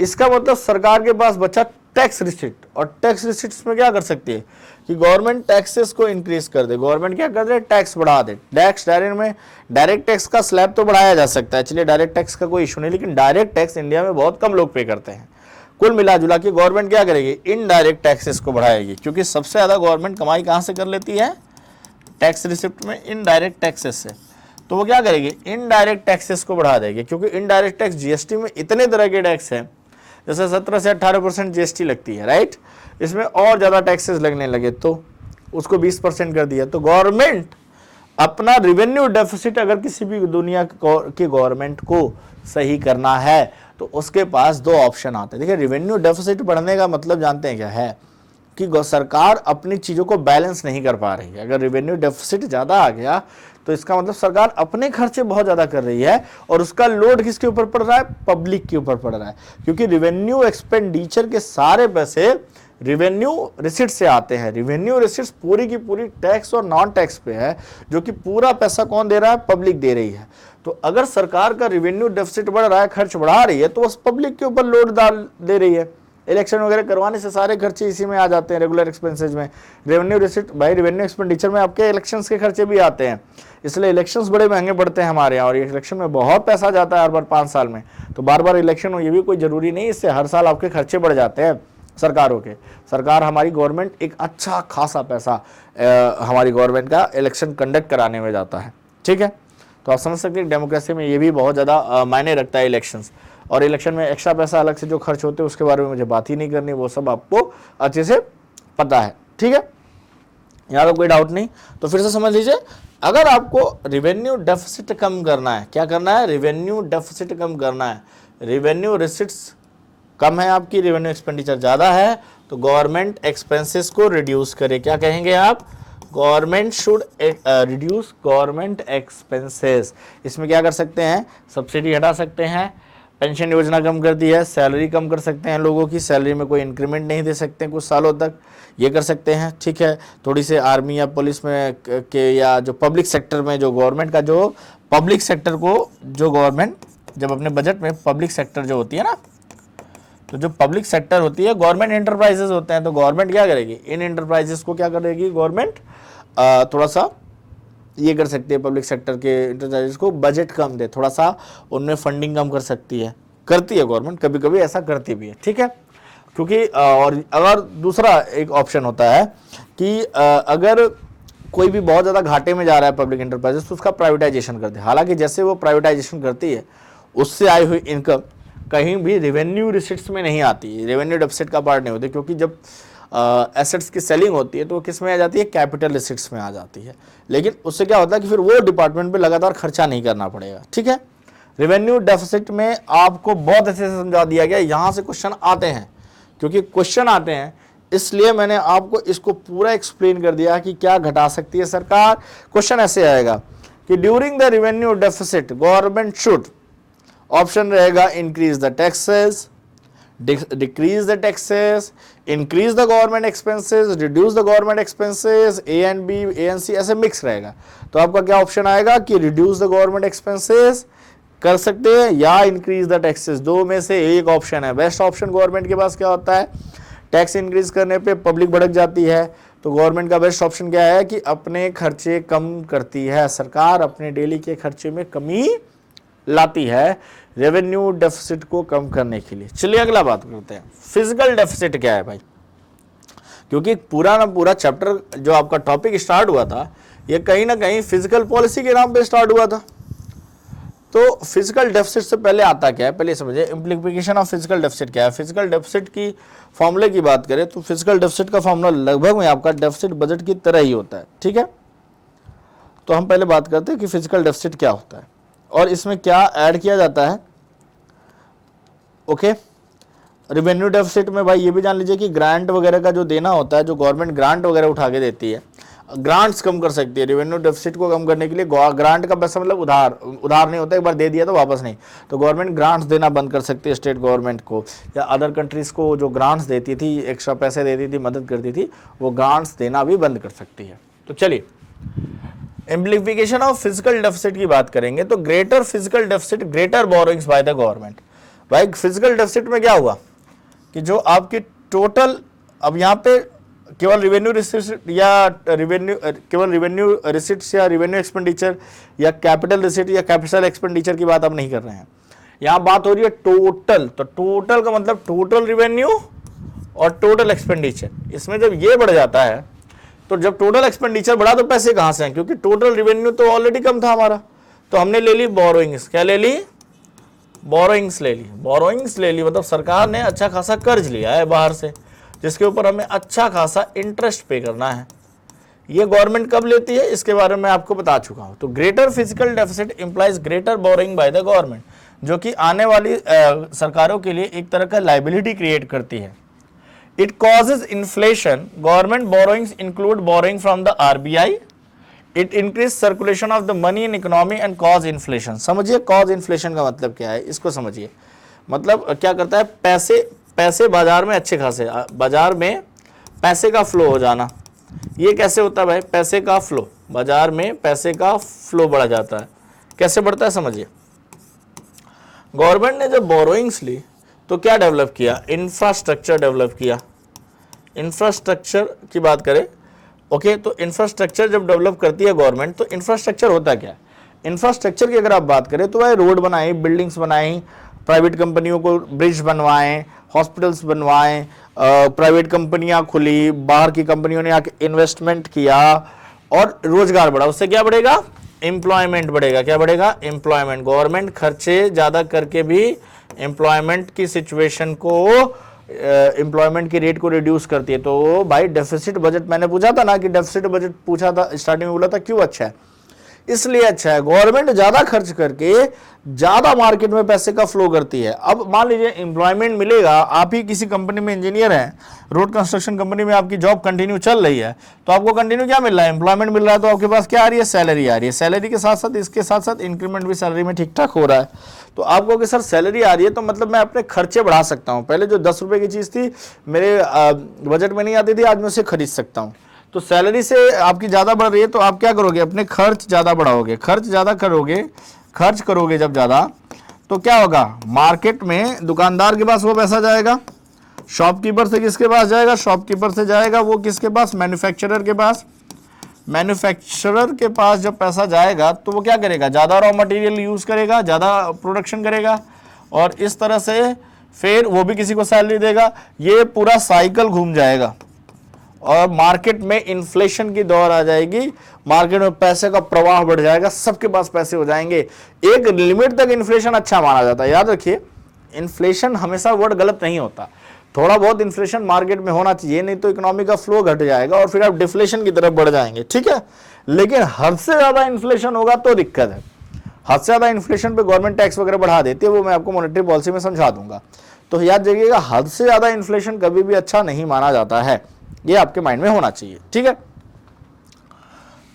A: इसका मतलब सरकार के पास बचा टैक्स रिसिट, और टैक्स रिसिट्स में क्या कर सकती है कि गवर्नमेंट टैक्सेस को इंक्रीज कर दे। गवर्नमेंट क्या कर दे, टैक्स बढ़ा दे। टैक्स डायरेक्ट टैक्स का स्लैब तो बढ़ाया जा सकता है, चलिए डायरेक्ट टैक्स का कोई इशू नहीं, लेकिन डायरेक्ट टैक्स इंडिया में बहुत कम लोग पे करते हैं। कुल मिला जुला के गवर्नमेंट क्या करेगी, इनडायरेक्ट टैक्सेस को बढ़ाएगी, क्योंकि सबसे ज्यादा गवर्नमेंट कमाई कहां से कर लेती है, टैक्स रिसिप्ट में, इनडायरेक्ट टैक्सेस से। तो वो क्या करेगी, इनडायरेक्ट टैक्सेस को बढ़ा देगी, क्योंकि इनडायरेक्ट टैक्स जीएसटी में इतने तरह के टैक्स हैं, जैसे 17 से 18% जीएसटी लगती है, राइट। इसमें और ज़्यादा टैक्सेस लगने लगे तो उसको 20% कर दिया। तो गवर्नमेंट अपना रिवेन्यू डेफिसिट अगर किसी भी दुनिया की गवर्नमेंट को सही करना है तो उसके पास दो ऑप्शन आते हैं। देखिए, रिवेन्यू डेफिसिट बढ़ने का मतलब जानते हैं क्या है, कि सरकार अपनी चीज़ों को बैलेंस नहीं कर पा रही है। अगर रिवेन्यू डेफिसिट ज़्यादा आ गया तो इसका मतलब सरकार अपने खर्चे बहुत ज़्यादा कर रही है, और उसका लोड किसके ऊपर पड़ रहा है, पब्लिक के ऊपर पड़ रहा है। क्योंकि रिवेन्यू एक्सपेंडिचर के सारे पैसे रिवेन्यू रिसिट से आते हैं। रिवेन्यू रिसिट्स पूरी की पूरी टैक्स और नॉन टैक्स पे है, जो कि पूरा पैसा कौन दे रहा है, पब्लिक दे रही है। तो अगर सरकार का रिवेन्यू डेफिसिट बढ़ रहा है, खर्च बढ़ा रही है, तो उस पब्लिक के ऊपर लोड डाल दे रही है। इलेक्शन वगैरह करवाने से सारे खर्चे इसी में आ जाते हैं, रेगुलर एक्सपेंसेस में। रेवेन्यू रिसिट भाई, रेवेन्यू एक्सपेंडिचर में आपके इलेक्शंस के खर्चे भी आते हैं, इसलिए इलेक्शंस बड़े महंगे पड़ते हैं हमारे यहाँ, और इलेक्शन में बहुत पैसा जाता है हर बार 5 साल में। तो बार बार इलेक्शन हो ये भी कोई जरूरी नहीं, इससे हर साल आपके खर्चे बढ़ जाते हैं सरकारों के। सरकार हमारी गवर्नमेंट एक अच्छा खासा पैसा हमारी गवर्नमेंट का इलेक्शन कंडक्ट कराने में जाता है, ठीक है। तो आप समझ सकते हैं डेमोक्रेसी में ये भी बहुत ज़्यादा मायने रखता है इलेक्शंस। और इलेक्शन में एक्स्ट्रा पैसा अलग से जो खर्च होते हैं उसके बारे में मुझे बात ही नहीं करनी, वो सब आपको अच्छे से पता है, ठीक है। यहाँ तो कोई डाउट नहीं। तो फिर से समझ लीजिए, अगर आपको रिवेन्यू डेफिसिट कम करना है, क्या करना है, रिवेन्यू डेफिसिट कम करना है, रिवेन्यू रिसिट्स कम है आपकी, रिवेन्यू एक्सपेंडिचर ज़्यादा है, तो गवर्नमेंट एक्सपेंसेस को रिड्यूस करे। क्या कहेंगे आप, government should reduce government expenses. इसमें क्या कर सकते हैं, सब्सिडी हटा सकते हैं, पेंशन योजना कम कर दी है, सैलरी कम कर सकते हैं, लोगों की सैलरी में कोई इंक्रीमेंट नहीं दे सकते हैं कुछ सालों तक, ये कर सकते हैं, ठीक है। थोड़ी से आर्मी या पुलिस में के या जो पब्लिक सेक्टर में जो गवर्नमेंट का जो पब्लिक सेक्टर को जो गवर्नमेंट जब अपने बजट में पब्लिक सेक्टर जो होती है ना, तो जो पब्लिक सेक्टर होती है गवर्नमेंट एंटरप्राइजेस होते हैं, तो गवर्नमेंट क्या करेगी, इन एंटरप्राइजेस को क्या करेगी गवर्नमेंट, थोड़ा सा ये कर सकती है, पब्लिक सेक्टर के एंटरप्राइजेस को बजट कम दे, थोड़ा सा उनमें फंडिंग कम कर सकती है, करती है गवर्नमेंट, कभी कभी ऐसा करती भी है, ठीक है। क्योंकि और अगर दूसरा एक ऑप्शन होता है कि अगर कोई भी बहुत ज़्यादा घाटे में जा रहा है पब्लिक एंटरप्राइजेस, तो उसका प्राइवेटाइजेशन करते हैं। हालांकि जैसे वो प्राइवेटाइजेशन करती है उससे आई हुई इनकम कहीं भी रेवेन्यू रिसिट्स में नहीं आती, रेवेन्यू डेफिसिट का पार्ट नहीं होती, क्योंकि जब एसेट्स की सेलिंग होती है तो किस में आ जाती है, कैपिटल रिसिट्स में आ जाती है। लेकिन उससे क्या होता है कि फिर वो डिपार्टमेंट पे लगातार खर्चा नहीं करना पड़ेगा, ठीक है। रेवेन्यू डेफिसिट में आपको बहुत अच्छे से समझा दिया गया, यहाँ से क्वेश्चन आते हैं, क्योंकि क्वेश्चन आते हैं इसलिए मैंने आपको इसको पूरा एक्सप्लेन कर दिया कि क्या घटा सकती है सरकार। क्वेश्चन ऐसे आएगा कि during the revenue deficit government should, option रहेगा increase the taxes, decrease the taxes, increase the government expenses, reduce the government expenses, A and B, A and C ऐसे मिक्स रहेगा। तो आपका क्या ऑप्शन आएगा कि reduce the government expenses कर सकते हैं या increase the taxes, दो में से एक ऑप्शन है। बेस्ट ऑप्शन गवर्नमेंट के पास क्या होता है, टैक्स इंक्रीज करने पे पब्लिक भड़क जाती है, तो गवर्नमेंट का बेस्ट ऑप्शन क्या है कि अपने खर्चे कम करती है, सरकार अपने डेली के खर्चे में कमी लाती है रेवेन्यू डेफिसिट को कम करने के लिए। चलिए अगला बात करते हैं, फिजिकल डेफिसिट क्या है भाई, क्योंकि पूरा ना पूरा चैप्टर जो आपका टॉपिक स्टार्ट हुआ था ये कहीं ना कहीं फिजिकल पॉलिसी के नाम पे स्टार्ट हुआ था। तो फिजिकल डेफिसिट से पहले आता क्या है, पहले समझिए इम्प्लीकेशन ऑफ फिजिकल डेफिसिट क्या है। फिजिकल डेफिसिट की फॉर्मूले की बात करें तो फिजिकल डेफिसिट का फॉर्मूला लगभग में आपका डेफिसिट बजट की तरह ही होता है, ठीक है। तो हम पहले बात करते हैं कि फिजिकल डेफिसिट क्या होता है। और इसमें क्या ऐड किया जाता है, ओके। रेवेन्यू डेफिसिट में भाई ये भी जान लीजिए कि ग्रांट वगैरह का जो देना होता है, जो गवर्नमेंट ग्रांट वगैरह उठा के देती है, ग्रांट्स कम कर सकती है। रेवेन्यू डेफिसिट को कम करने के लिए ग्रांट का पैसा मतलब उधार नहीं होता, एक बार दे दिया तो वापस नहीं, तो गवर्नमेंट ग्रांट्स देना बंद कर सकती है स्टेट गवर्नमेंट को, या अदर कंट्रीज़ को जो ग्रांट्स देती थी, एक्स्ट्रा पैसे देती थी, मदद करती थी, वो ग्रांट्स देना भी बंद कर सकती है। तो चलिए इम्प्लीफिकेशन ऑफ फिजिकल डेफिसिट की बात करेंगे। तो greater physical deficit, greater borrowings bye the government. भाई फिजिकल डेफिसिट में क्या हुआ कि जो आपकी टोटल, अब यहाँ पे केवल रिवेन्यू रिसिप्ट या केवल रिवेन्यू रिसिप्ट्स या रिवेन्यू एक्सपेंडिचर या कैपिटल रिसिप्ट या कैपिटल एक्सपेंडिचर की बात अब नहीं कर रहे हैं, यहाँ बात हो रही है टोटल। तो टोटल का मतलब टोटल रिवेन्यू और टोटल एक्सपेंडिचर। इसमें जब ये बढ़ जाता है, तो जब टोटल एक्सपेंडिचर बढ़ा तो पैसे कहाँ से हैं, क्योंकि टोटल रिवेन्यू तो ऑलरेडी कम था हमारा, तो हमने ले ली बोरोइंग्स। क्या ले ली? बोरोइंग्स ले ली। बोरोइंग्स ले ली मतलब सरकार ने अच्छा खासा कर्ज लिया है बाहर से, जिसके ऊपर हमें अच्छा खासा इंटरेस्ट पे करना है। ये गवर्नमेंट कब लेती है इसके बारे में आपको बता चुका हूं। तो greater physical deficit implies greater borrowing bye the government, जो कि आने वाली सरकारों के लिए एक तरह का लाइबिलिटी क्रिएट करती है। It causes inflation. Government borrowings include borrowing from the RBI. It increase circulation of the money in economy and cause inflation. समझिए कॉज इन्फ्लेशन का मतलब क्या है, इसको समझिए। मतलब क्या करता है, पैसे बाजार में अच्छे खासे, बाजार में पैसे का फ्लो हो जाना। ये कैसे होता है भाई? पैसे का फ्लो, बाजार में पैसे का फ्लो बढ़ा जाता है। कैसे बढ़ता है समझिए। गवर्नमेंट ने जब बोरोइंग्स ली तो क्या डेवलप किया? इंफ्रास्ट्रक्चर डेवलप किया। इंफ्रास्ट्रक्चर की बात करें, ओके, तो इंफ्रास्ट्रक्चर जब डेवलप करती है गवर्नमेंट, तो इंफ्रास्ट्रक्चर होता क्या है? इंफ्रास्ट्रक्चर की अगर आप बात करें तो भाई रोड बनाई, बिल्डिंग्स बनाई, प्राइवेट कंपनियों को ब्रिज बनवाएं, हॉस्पिटल्स बनवाएं, प्राइवेट कंपनियां खुली, बाहर की कंपनियों ने आके इन्वेस्टमेंट किया और रोजगार बढ़ा। उससे क्या बढ़ेगा? एम्प्लॉयमेंट बढ़ेगा। क्या बढ़ेगा? एम्प्लॉयमेंट। गवर्नमेंट खर्चे ज़्यादा करके भी एम्प्लॉयमेंट की सिचुएशन को, एम्प्लॉयमेंट की रेट को रिड्यूस करती है। तो भाई डेफिसिट बजट, मैंने पूछा था ना कि डेफिसिट बजट पूछा था स्टार्टिंग में, बोला था क्यों अच्छा है, इसलिए अच्छा है। गवर्नमेंट ज्यादा खर्च करके ज्यादा मार्केट में पैसे का फ्लो करती है। अब मान लीजिए एम्प्लॉयमेंट मिलेगा, आप ही किसी कंपनी में इंजीनियर हैं, रोड कंस्ट्रक्शन कंपनी में आपकी जॉब कंटिन्यू चल रही है, तो आपको कंटिन्यू क्या मिल रहा है? एम्प्लॉयमेंट मिल रहा है। तो आपके पास क्या आ रही है? सैलरी आ रही है। सैलरी के साथ साथ इसके साथ साथ इंक्रीमेंट भी सैलरी में ठीक ठाक हो रहा है। तो आपको कि सर सैलरी आ रही है तो मतलब मैं अपने खर्चे बढ़ा सकता हूँ। पहले जो 10 रुपए की चीज़ थी मेरे बजट में नहीं आती थी, आज मैं उसे खरीद सकता हूँ। तो सैलरी से आपकी ज़्यादा बढ़ रही है तो आप क्या करोगे? अपने खर्च ज़्यादा बढ़ाओगे। खर्च ज़्यादा करोगे, खर्च करोगे जब ज़्यादा, तो क्या होगा? मार्केट में दुकानदार के पास वो पैसा जाएगा, शॉपकीपर से किसके पास जाएगा? शॉपकीपर से जाएगा वो किसके पास? मैन्युफैक्चरर के पास। मैन्युफैक्चरर के पास जब पैसा जाएगा तो वो क्या करेगा? ज़्यादा रॉ मटेरियल यूज़ करेगा, ज़्यादा प्रोडक्शन करेगा, और इस तरह से फिर वो भी किसी को सैलरी देगा। ये पूरा साइकिल घूम जाएगा और मार्केट में इन्फ्लेशन की दौर आ जाएगी। मार्केट में पैसे का प्रवाह बढ़ जाएगा, सबके पास पैसे हो जाएंगे। एक लिमिट तक इन्फ्लेशन अच्छा माना जाता है। याद रखिए, इन्फ्लेशन हमेशा वर्ड गलत नहीं होता। थोड़ा बहुत इन्फ्लेशन मार्केट में होना चाहिए, नहीं तो इकोनॉमी का फ्लो घट जाएगा और फिर आप डिफ्लेशन की तरफ बढ़ जाएंगे, ठीक है। लेकिन हद से ज्यादा इन्फ्लेशन होगा तो दिक्कत है। हद से ज्यादा इन्फ्लेशन पे गवर्नमेंट टैक्स वगैरह बढ़ा देती है, वो मैं आपको मॉनेटरी पॉलिसी में समझा दूंगा। तो याद रखिएगा, हद से ज्यादा इन्फ्लेशन कभी भी अच्छा नहीं माना जाता है, ये आपके माइंड में होना चाहिए, ठीक है।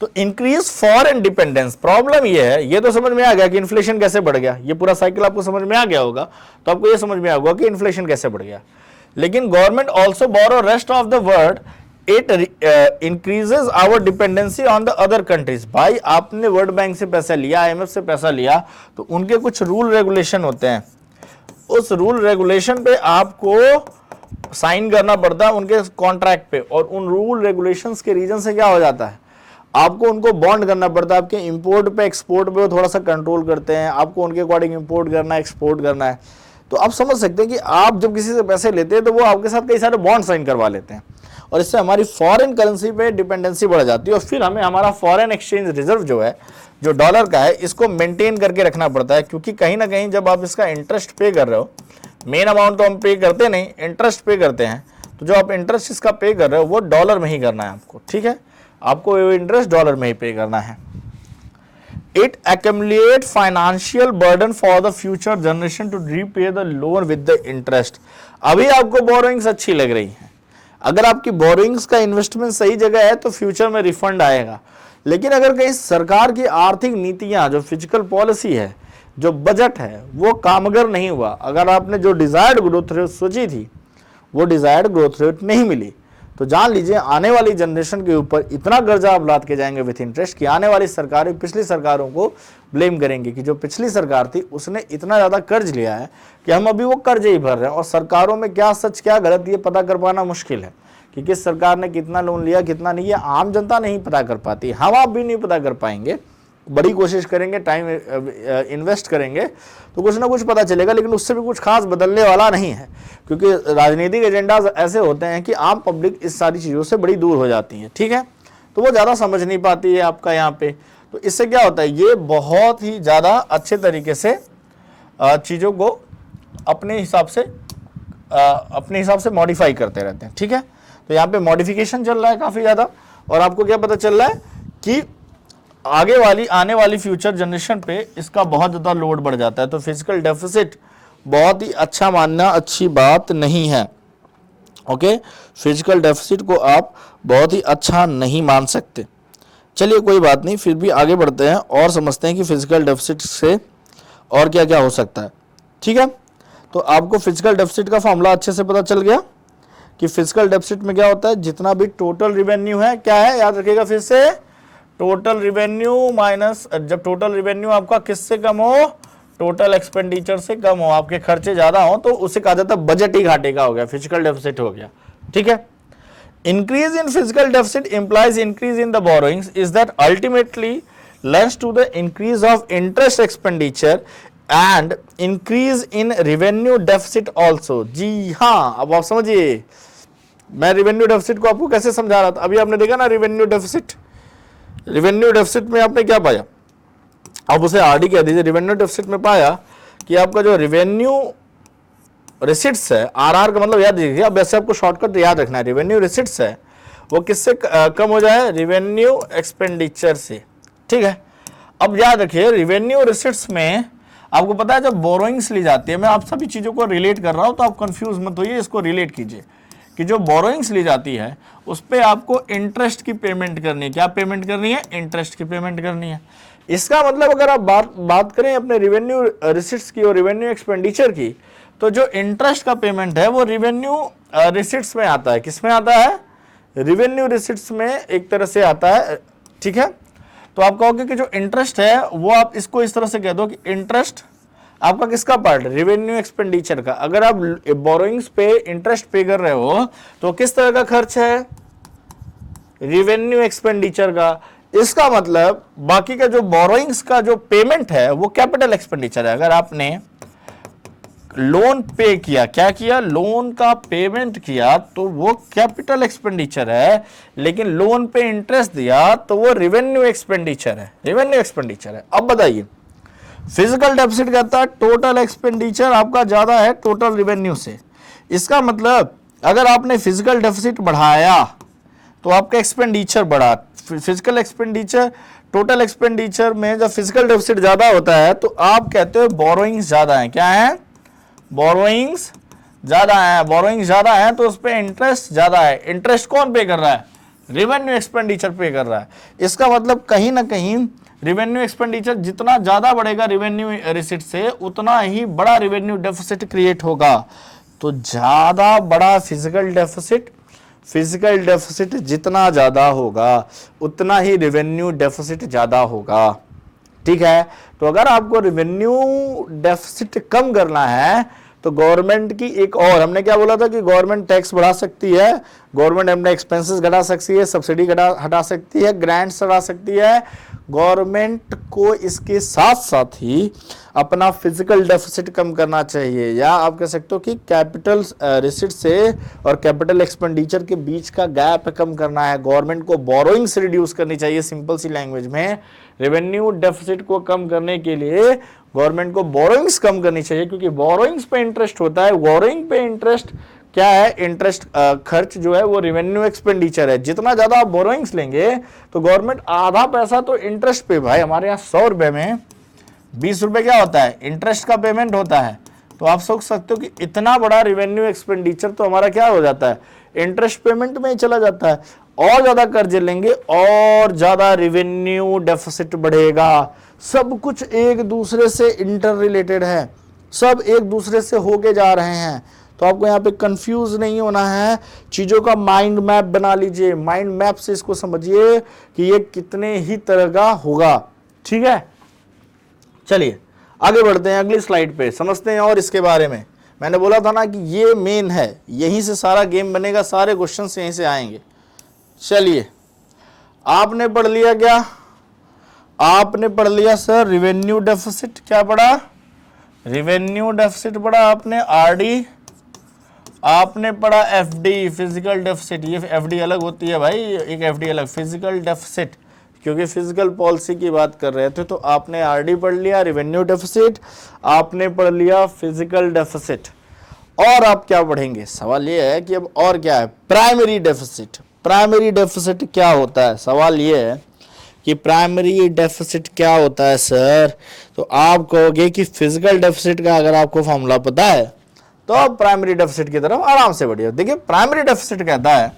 A: तो इंक्रीज फॉरेन डिपेंडेंस, प्रॉब्लम ये है, ये तो समझ में आ गया कि इन्फ्लेशन कैसे बढ़ गया, ये पूरा साइकिल आपको समझ में आ गया होगा, तो आपको ये समझ में आ होगा कि इन्फ्लेशन कैसे बढ़ गया। लेकिन government also borrow rest of the world, it increases our dependency on the other countries. भाई आपने वर्ल्ड बैंक से पैसा लिया, IMF से पैसा लिया, तो उनके कुछ रूल रेगुलेशन होते हैं, उस रूल रेगुलेशन पे आपको साइन करना पड़ता है उनके कॉन्ट्रैक्ट पे, और उन रूल रेगुलेशंस के रीजन से क्या हो जाता है, आपको उनको बॉन्ड करना पड़ता है। आपके इंपोर्ट पे एक्सपोर्ट पे वो थोड़ा सा कंट्रोल करते हैं, आपको उनके अकॉर्डिंग इंपोर्ट करना है, एक्सपोर्ट करना है। तो आप समझ सकते हैं कि आप जब किसी से पैसे लेते हैं तो वो आपके साथ कई सारे बॉन्ड साइन करवा लेते हैं, और इससे हमारी फॉरेन करेंसी पे डिपेंडेंसी बढ़ जाती है, और फिर हमें हमारा फॉरेन एक्सचेंज रिजर्व जो है, जो डॉलर का है, इसको मेंटेन करके रखना पड़ता है। क्योंकि कहीं ना कहीं जब आप इसका इंटरेस्ट पे कर रहे हो, मेन अमाउंट तो हम पे करते नहीं, इंटरेस्ट पे करते हैं, तो जो आप इंटरेस्ट इसका पे कर रहे हो वो डॉलर में ही करना है आपको, ठीक है, आपको इंटरेस्ट डॉलर में ही पे करना है। It accumulate financial burden for the future generation to repay the loan with the interest. अभी आपको बोरोइंग्स अच्छी लग रही है, अगर आपकी बोरोइंग्स का इन्वेस्टमेंट सही जगह है तो फ्यूचर में रिफंड आएगा। लेकिन अगर कहीं सरकार की आर्थिक नीतियां, जो फिजिकल पॉलिसी है, जो बजट है, वो कामगर नहीं हुआ, अगर आपने जो डिजायर्ड ग्रोथ रेट सोची थी वो डिजायर्ड ग्रोथ रेट नहीं मिली, तो जान लीजिए आने वाली जनरेशन के ऊपर इतना कर्जा आप लाद के जाएंगे विथ इंटरेस्ट कि आने वाली सरकारें पिछली सरकारों को ब्लेम करेंगे कि जो पिछली सरकार थी उसने इतना ज़्यादा कर्ज लिया है कि हम अभी वो कर्ज ही भर रहे हैं। और सरकारों में क्या सच क्या गलत ये पता कर पाना मुश्किल है कि किस सरकार ने कितना लोन लिया कितना नहीं, ये आम जनता नहीं पता कर पाती, हम आप भी नहीं पता कर पाएंगे। बड़ी कोशिश करेंगे, टाइम इन्वेस्ट करेंगे तो कुछ ना कुछ पता चलेगा, लेकिन उससे भी कुछ खास बदलने वाला नहीं है, क्योंकि राजनीतिक एजेंडाज ऐसे होते हैं कि आम पब्लिक इस सारी चीज़ों से बड़ी दूर हो जाती है, ठीक है, तो वो ज़्यादा समझ नहीं पाती है आपका यहाँ पे। तो इससे क्या होता है, ये बहुत ही ज़्यादा अच्छे तरीके से चीज़ों को अपने हिसाब से मॉडिफाई करते रहते हैं, ठीक है। तो यहाँ पे मॉडिफिकेशन चल रहा है काफ़ी ज़्यादा, और आपको क्या पता चल रहा है कि आने वाली फ्यूचर जनरेशन पे इसका बहुत ज़्यादा लोड बढ़ जाता है। तो फिजिकल डेफिसिट बहुत ही अच्छा मानना अच्छी बात नहीं है, ओके। फिजिकल डेफिसिट को आप बहुत ही अच्छा नहीं मान सकते। चलिए कोई बात नहीं, फिर भी आगे बढ़ते हैं और समझते हैं कि फिजिकल डेफिसिट से और क्या क्या हो सकता है, ठीक है। तो आपको फिजिकल डेफिसिट का फॉर्मूला अच्छे से पता चल गया कि फिजिकल डेफिसिट में क्या होता है, जितना भी टोटल रिवेन्यू है, क्या है याद रखिएगा फिर से, टोटल रिवेन्यू माइनस, जब टोटल रिवेन्यू आपका किससे कम हो, टोटल एक्सपेंडिचर से कम हो, आपके खर्चे ज्यादा हो, तो उसे कहा जाता है बजट ही घाटे का हो गया, फिजिकल डेफिसिट हो गया, ठीक है। Increase in physical deficit implies increase in the borrowings is that ultimately leads to the increase of interest expenditure and increase in revenue deficit also। जी हाँ, अब आप समझिए, मैं रिवेन्यू डेफिसिट को आपको कैसे समझा रहा था, अभी आपने देखा ना रिवेन्यू डेफिसिट में आपने क्या पाया, आप उसे आरडी कह दीजिए। रिवेन्यू डेफिसिट में पाया कि आपका जो रिवेन्यू रिसिट्स है, आरआर का मतलब याद रखिए, अब वैसे आपको शॉर्टकट याद रखना है, रिवेन्यू रिसिट्स है वो किससे कम हो जाए, रिवेन्यू एक्सपेंडिचर से, ठीक है। अब याद रखिए रिवेन्यू रिसिट्स में आपको पता है जब बोरोइंग्स ली जाती है, मैं आप सभी चीज़ों को रिलेट कर रहा हूं तो आप कंफ्यूज मत होइए, इसको रिलेट कीजिए कि जो बोरोइंग्स ली जाती है उस पर आपको इंटरेस्ट की पेमेंट करनी है। क्या पेमेंट करनी है, इंटरेस्ट की पेमेंट करनी है। इसका मतलब अगर आप बात करें अपने रिवेन्यू रिसिट्स की और रिवेन्यू एक्सपेंडिचर की, तो जो इंटरेस्ट का पेमेंट है वो रिवेन्यू रिसिट्स में आता है। किस में आता है, रिवेन्यू रिसिट्स में एक तरह से आता है, ठीक है। तो आप कहोगे कि जो इंटरेस्ट है वो आप इसको इस तरह से कह दो कि इंटरेस्ट आपका किसका पार्ट, रिवेन्यू एक्सपेंडिचर का। अगर आप बोरोइंग्स पे इंटरेस्ट पे कर रहे हो तो किस तरह का खर्च है, रिवेन्यू एक्सपेंडिचर का। इसका मतलब बाकी का जो बोरोइंग्स का जो पेमेंट है वो कैपिटल एक्सपेंडिचर है। अगर आपने लोन पे किया, क्या किया, लोन का पेमेंट किया, तो वो कैपिटल एक्सपेंडिचर है, लेकिन लोन पे इंटरेस्ट दिया तो वो रिवेन्यू एक्सपेंडिचर है, रिवेन्यू एक्सपेंडिचर है। अब बताइए, फिजिकल डेफिसिट कहता है टोटल एक्सपेंडिचर आपका ज्यादा है टोटल रिवेन्यू से। इसका मतलब अगर आपने फिजिकल डेफिसिट बढ़ाया तो आपका एक्सपेंडिचर बढ़ा। फिजिकल एक्सपेंडिचर, टोटल एक्सपेंडिचर में जब फिजिकल डेफिसिट ज्यादा होता है तो आप कहते हो बोरोइंग्स ज्यादा है। क्या है, बोरोइंग्स ज्यादा है। बोरोइंग्स ज्यादा है तो उस पर इंटरेस्ट ज्यादा है। इंटरेस्ट कौन पे कर रहा है, रिवेन्यू एक्सपेंडिचर पे कर रहा है। इसका मतलब कहीं ना कहीं रिवेन्यू एक्सपेंडिचर जितना ज्यादा बढ़ेगा रिवेन्यू रिसिट से, उतना ही बड़ा रिवेन्यू डेफिसिट क्रिएट होगा। तो ज्यादा बड़ा फिजिकल डेफिसिट जितना ज्यादा होगा उतना ही रिवेन्यू डेफिसिट ज्यादा होगा, ठीक है। तो अगर आपको रिवेन्यू डेफिसिट कम करना है तो गवर्नमेंट की एक और, हमने क्या बोला था कि गवर्नमेंट टैक्स बढ़ा सकती है, गवर्नमेंट अपने एक्सपेंसेस घटा सकती है, सब्सिडी हटा सकती है, ग्रांट्स हटा सकती है। गवर्नमेंट को इसके साथ साथ ही अपना फिजिकल डेफिसिट कम करना चाहिए, या आप कह सकते हो कि कैपिटल रिसिट से और कैपिटल एक्सपेंडिचर के बीच का गैप कम करना है। गवर्नमेंट को बोरोइंग्स रिड्यूस करनी चाहिए। सिंपल सी लैंग्वेज में रेवेन्यू डेफिसिट को कम करने के लिए गवर्नमेंट को बोरोइंग्स कम करनी चाहिए, क्योंकि बोरोइंग्स पे इंटरेस्ट होता है। बोरोइंग पे इंटरेस्ट क्या है, इंटरेस्ट खर्च जो है वो रेवेन्यू एक्सपेंडिचर है। जितना ज्यादा आप बोरोइंग्स लेंगे तो गवर्नमेंट आधा पैसा तो इंटरेस्ट पे, भाई हमारे यहाँ 100 रुपए में 20 रुपए क्या होता है, इंटरेस्ट का पेमेंट होता है। तो आप सोच सकते हो कि इतना बड़ा रेवेन्यू एक्सपेंडिचर तो हमारा क्या हो जाता है, इंटरेस्ट पेमेंट में ही चला जाता है। और ज्यादा कर्जे लेंगे और ज्यादा रेवेन्यू डेफिसिट बढ़ेगा। सब कुछ एक दूसरे से इंटर रिलेटेड है, सब एक दूसरे से होके जा रहे हैं। तो आपको यहाँ पे कंफ्यूज नहीं होना है, चीजों का माइंड मैप बना लीजिए। माइंड मैप से इसको समझिए कि ये कितने ही तरह का होगा। ठीक है, चलिए आगे बढ़ते हैं अगली स्लाइड पे, समझते हैं और इसके बारे में। मैंने बोला था ना कि ये मेन है, यहीं से सारा गेम बनेगा, सारे क्वेश्चंस यहीं से आएंगे। चलिए, आपने पढ़ लिया क्या, आपने पढ़ लिया सर रिवेन्यू डेफिसिट। क्या पढ़ा, रिवेन्यू डेफिसिट पढ़ा आपने, आरडी आपने पढ़ा, एफडी फिजिकल डेफिसिट। ये एफडी अलग होती है भाई, एक एफडी अलग, फिजिकल डेफिसिट, क्योंकि फिजिकल पॉलिसी की बात कर रहे थे। तो आपने आरडी पढ़ लिया, रिवेन्यू डेफिसिट, आपने पढ़ लिया फिजिकल डेफिसिट। और आप क्या पढ़ेंगे, सवाल ये है कि अब और क्या है, प्राइमरी डेफिसिट। प्राइमरी डेफिसिट क्या होता है, सवाल ये है कि प्राइमरी डेफिसिट क्या होता है सर। तो आप कहोगे कि फिजिकल डेफिसिट का अगर आपको फॉर्मूला पता है तो आप प्राइमरी डेफिसिट की तरफ आराम से बढ़िए। देखिए प्राइमरी डेफिसिट कहता है,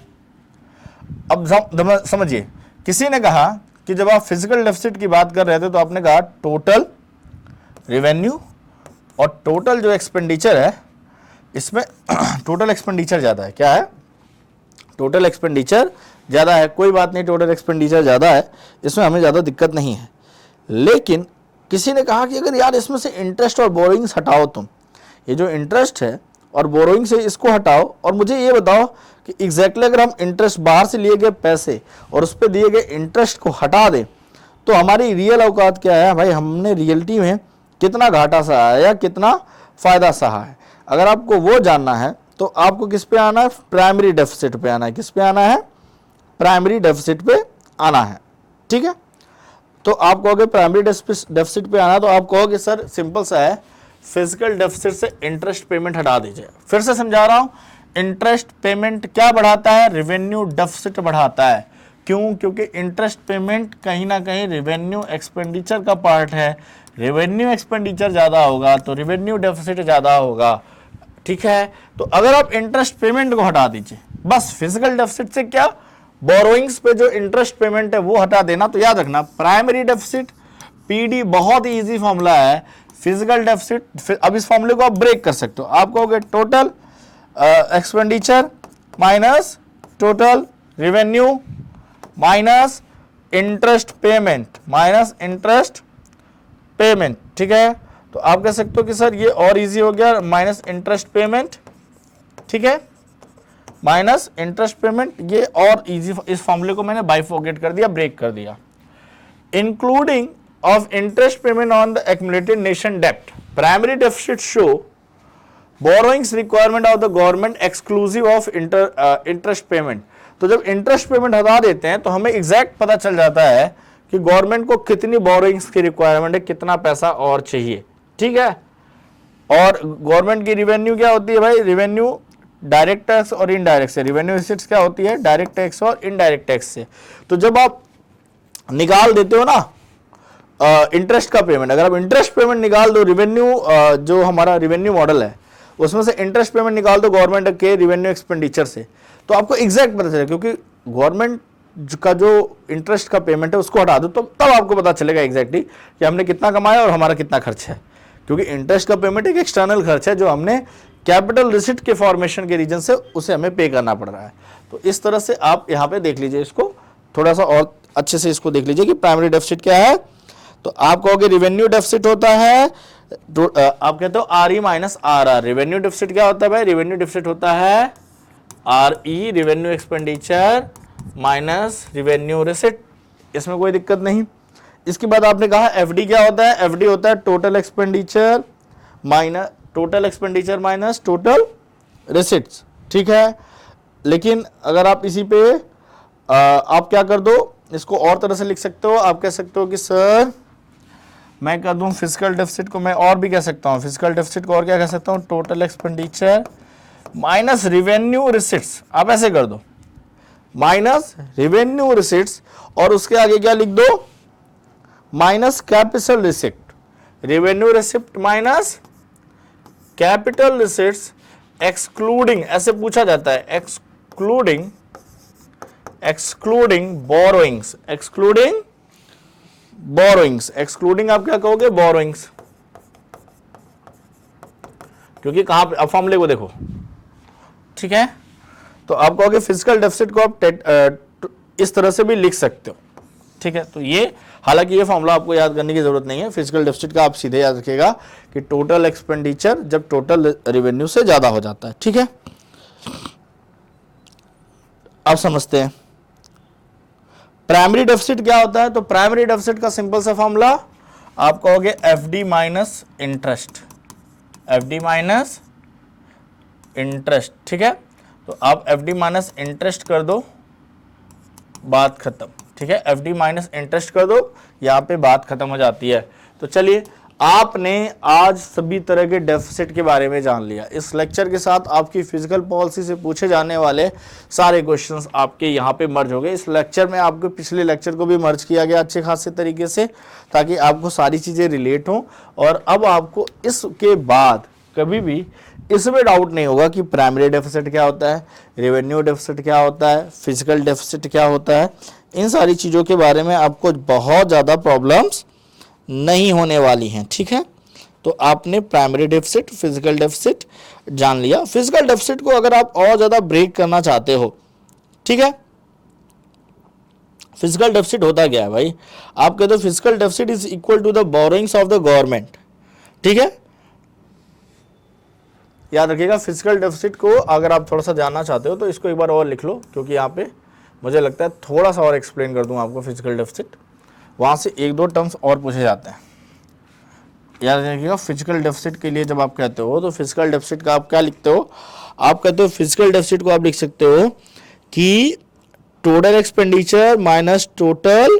A: अब समझिए, किसी ने कहा कि जब आप फिजिकल डेफिसिट की बात कर रहे थे तो आपने कहा टोटल रेवेन्यू और टोटल जो एक्सपेंडिचर है, इसमें टोटल एक्सपेंडिचर ज्यादा है। क्या है, टोटल एक्सपेंडिचर ज्यादा है। कोई बात नहीं, टोटल एक्सपेंडिचर ज्यादा है, इसमें हमें ज्यादा दिक्कत नहीं है। लेकिन किसी ने कहा कि अगर यार इसमें से इंटरेस्ट और बोरोइंग्स हटाओ, तुम ये जो इंटरेस्ट है और बोरोइंग से इसको हटाओ और मुझे ये बताओ कि एग्जैक्टली अगर हम इंटरेस्ट बाहर से लिए गए पैसे और उस पर दिए गए इंटरेस्ट को हटा दें तो हमारी रियल औकात क्या है भाई, हमने रियलिटी में कितना घाटा सहा है या कितना फायदा सहा है। अगर आपको वो जानना है तो आपको किस पे आना है, प्राइमरी डेफिसिट पे आना है। किस पे आना है, प्राइमरी डेफिसिट पे आना है। ठीक है, तो आप कहोगे प्राइमरी डेफिसिट पे आना, तो आप कहोगे सर सिंपल सा है, फिजिकल डेफिसिट से इंटरेस्ट पेमेंट हटा दीजिए। फिर से समझा रहा हूं, इंटरेस्ट पेमेंट क्या बढ़ाता है, रेवेन्यू डेफिसिट बढ़ाता है। क्यों, क्योंकि इंटरेस्ट पेमेंट कहीं ना कहीं रेवेन्यू एक्सपेंडिचर का पार्ट है। रेवेन्यू एक्सपेंडिचर ज्यादा होगा तो रेवेन्यू डेफिसिट ज्यादा होगा। ठीक है, तो अगर आप इंटरेस्ट पेमेंट को हटा दीजिए, बस फिजिकल डेफिसिट से क्या, बोरोइंग्स पे जो इंटरेस्ट पेमेंट है वो हटा देना। तो याद रखना प्राइमरी डेफिसिट पीडी, बहुत ही इजी फॉर्मूला है। फिजिकल डेफिसिट, अब इस फॉर्मूले को आप ब्रेक कर सकते हो। आप कहोगे total expenditure minus total revenue minus interest payment, minus interest payment. ठीक है, तो आप कह सकते हो कि सर ये और इजी हो गया, माइनस इंटरेस्ट पेमेंट। ठीक है, माइनस इंटरेस्ट पेमेंट, ये और इजी। इस फॉर्मूले को मैंने बाइफोकेट कर दिया, ब्रेक कर दिया। Including of interest payment on the accumulated nation debt, primary deficit show borrowings requirement of the government exclusive of interest payment। तो जब इंटरेस्ट पेमेंट हटा देते हैं तो हमें एग्जैक्ट पता चल जाता है कि गवर्नमेंट को कितनी बोरोइंग्स की रिक्वायरमेंट है, कितना पैसा और चाहिए। ठीक है, और गवर्नमेंट की रिवेन्यू क्या होती है भाई, रिवेन्यू डायरेक्ट टैक्स और इनडायरेक्ट से। रिवेन्यू रिसीट्स क्या होती है, डायरेक्ट टैक्स और इनडायरेक्ट टैक्स से। तो जब आप निकाल देते हो ना इंटरेस्ट का पेमेंट, अगर आप इंटरेस्ट पेमेंट निकाल दो, रिवेन्यू जो हमारा रिवेन्यू मॉडल है उसमें से इंटरेस्ट पेमेंट निकाल दो गवर्नमेंट के रिवेन्यू एक्सपेंडिचर से, तो आपको एग्जैक्ट पता चलेगा। क्योंकि गवर्नमेंट का जो इंटरेस्ट का पेमेंट है उसको हटा दो तो तब आपको पता चलेगा एग्जैक्टली कि हमने कितना कमाया और हमारा कितना खर्च है। क्योंकि इंटरेस्ट का पेमेंट एक एक्सटर्नल खर्च है जो हमने कैपिटल रिसिट के फॉर्मेशन के रीजन से उसे हमें पे करना पड़ रहा है। तो इस तरह से आप यहाँ पे देख लीजिए, इसको थोड़ा सा और अच्छे से इसको देख लीजिए कि प्राइमरी डेफिसिट क्या है। तो आप कहोगे रिवेन्यू डेफिसिट होता है, आप कहते हो R E minus R R. Revenue deficit क्या होता है भाई, रेवेन्यू डेफिसिट होता है R E, revenue expenditure minus revenue receipt. इसमें कोई दिक्कत नहीं। इसके बाद आपने कहा एफडी क्या होता है, एफडी होता है total expenditure minus total receipts. ठीक है, लेकिन अगर आप इसी पे आप क्या कर दो, इसको और तरह से लिख सकते हो। आप कह सकते हो कि सर मैं कह दूं फिजिकल डेफिसिट को मैं और भी कह सकता हूं, फिजिकल डेफिसिट को और क्या कह सकता हूं, total expenditure minus revenue receipts, आप ऐसे कर दो माइनस रिवेन्यू रिसिट्स और उसके आगे क्या लिख दो, minus capital receipt, revenue receipt minus capital receipts excluding, ऐसे पूछा जाता है, एक्सक्लूडिंग बोरोइंग्स, एक्सक्लूडिंग आप क्या कहोगे, बोरोइंग्स, क्योंकि कहां पे, अब फॉर्मूले को देखो, ठीक है। तो आप कहोगे फिजिकल डेफिसिट को आप इस तरह से भी लिख सकते हो, ठीक है। तो ये, हालांकि ये फॉर्मूला आपको याद करने की जरूरत नहीं है, फिजिकल डेफिसिट का आप सीधे याद रखिएगा कि टोटल एक्सपेंडिचर जब टोटल रेवेन्यू से ज्यादा हो जाता है, ठीक है। अब समझते हैं प्राइमरी डेफिसिट क्या होता है। तो प्राइमरी डेफिसिट का सिंपल सा फॉर्मूला आप कहोगे FD minus interest, FD minus interest, ठीक है। तो आप एफडी माइनस इंटरेस्ट कर दो, बात खत्म, ठीक है। एफडी माइनस इंटरेस्ट कर दो, यहां पे बात खत्म हो जाती है। तो चलिए, आपने आज सभी तरह के डेफिसिट के बारे में जान लिया। इस लेक्चर के साथ आपकी फिजिकल पॉलिसी से पूछे जाने वाले सारे क्वेश्चंस आपके यहाँ पे मर्ज हो गए। इस लेक्चर में आपको पिछले लेक्चर को भी मर्ज किया गया अच्छे खासे तरीके से, ताकि आपको सारी चीज़ें रिलेट हों। और अब आपको इसके बाद कभी भी इसमें डाउट नहीं होगा कि प्राइमरी डेफिसिट क्या होता है, रेवेन्यू डेफिसिट क्या होता है, फिजिकल डेफिसिट क्या होता है। इन सारी चीज़ों के बारे में आपको बहुत ज़्यादा प्रॉब्लम्स नहीं होने वाली हैं, ठीक है। तो आपने प्राइमरी डेफिसिट, फिजिकल डेफिसिट जान लिया। फिजिकल डेफिसिट को अगर आप और ज़्यादा ब्रेक करना चाहते हो, ठीक है, फिजिकल डेफिसिट होता क्या है भाई, आप कहते हो physical deficit is equal to the borrowings of the government, ठीक है। याद रखिएगा, फिजिकल डेफिसिट को अगर आप थोड़ा सा जानना चाहते हो तो इसको एक बार और लिख लो, क्योंकि यहाँ पे मुझे लगता है थोड़ा सा और एक्सप्लेन कर दूँ आपको फिजिकल डेफिसिट, वहाँ से एक दो टर्म्स और पूछे जाते हैं। याद रखिएगा, फिजिकल डेफिसिट के लिए जब आप कहते हो तो फिजिकल डेफिसिट का आप क्या लिखते हो, आप कहते हो फिजिकल डेफिसिट को आप लिख सकते हो कि total expenditure minus total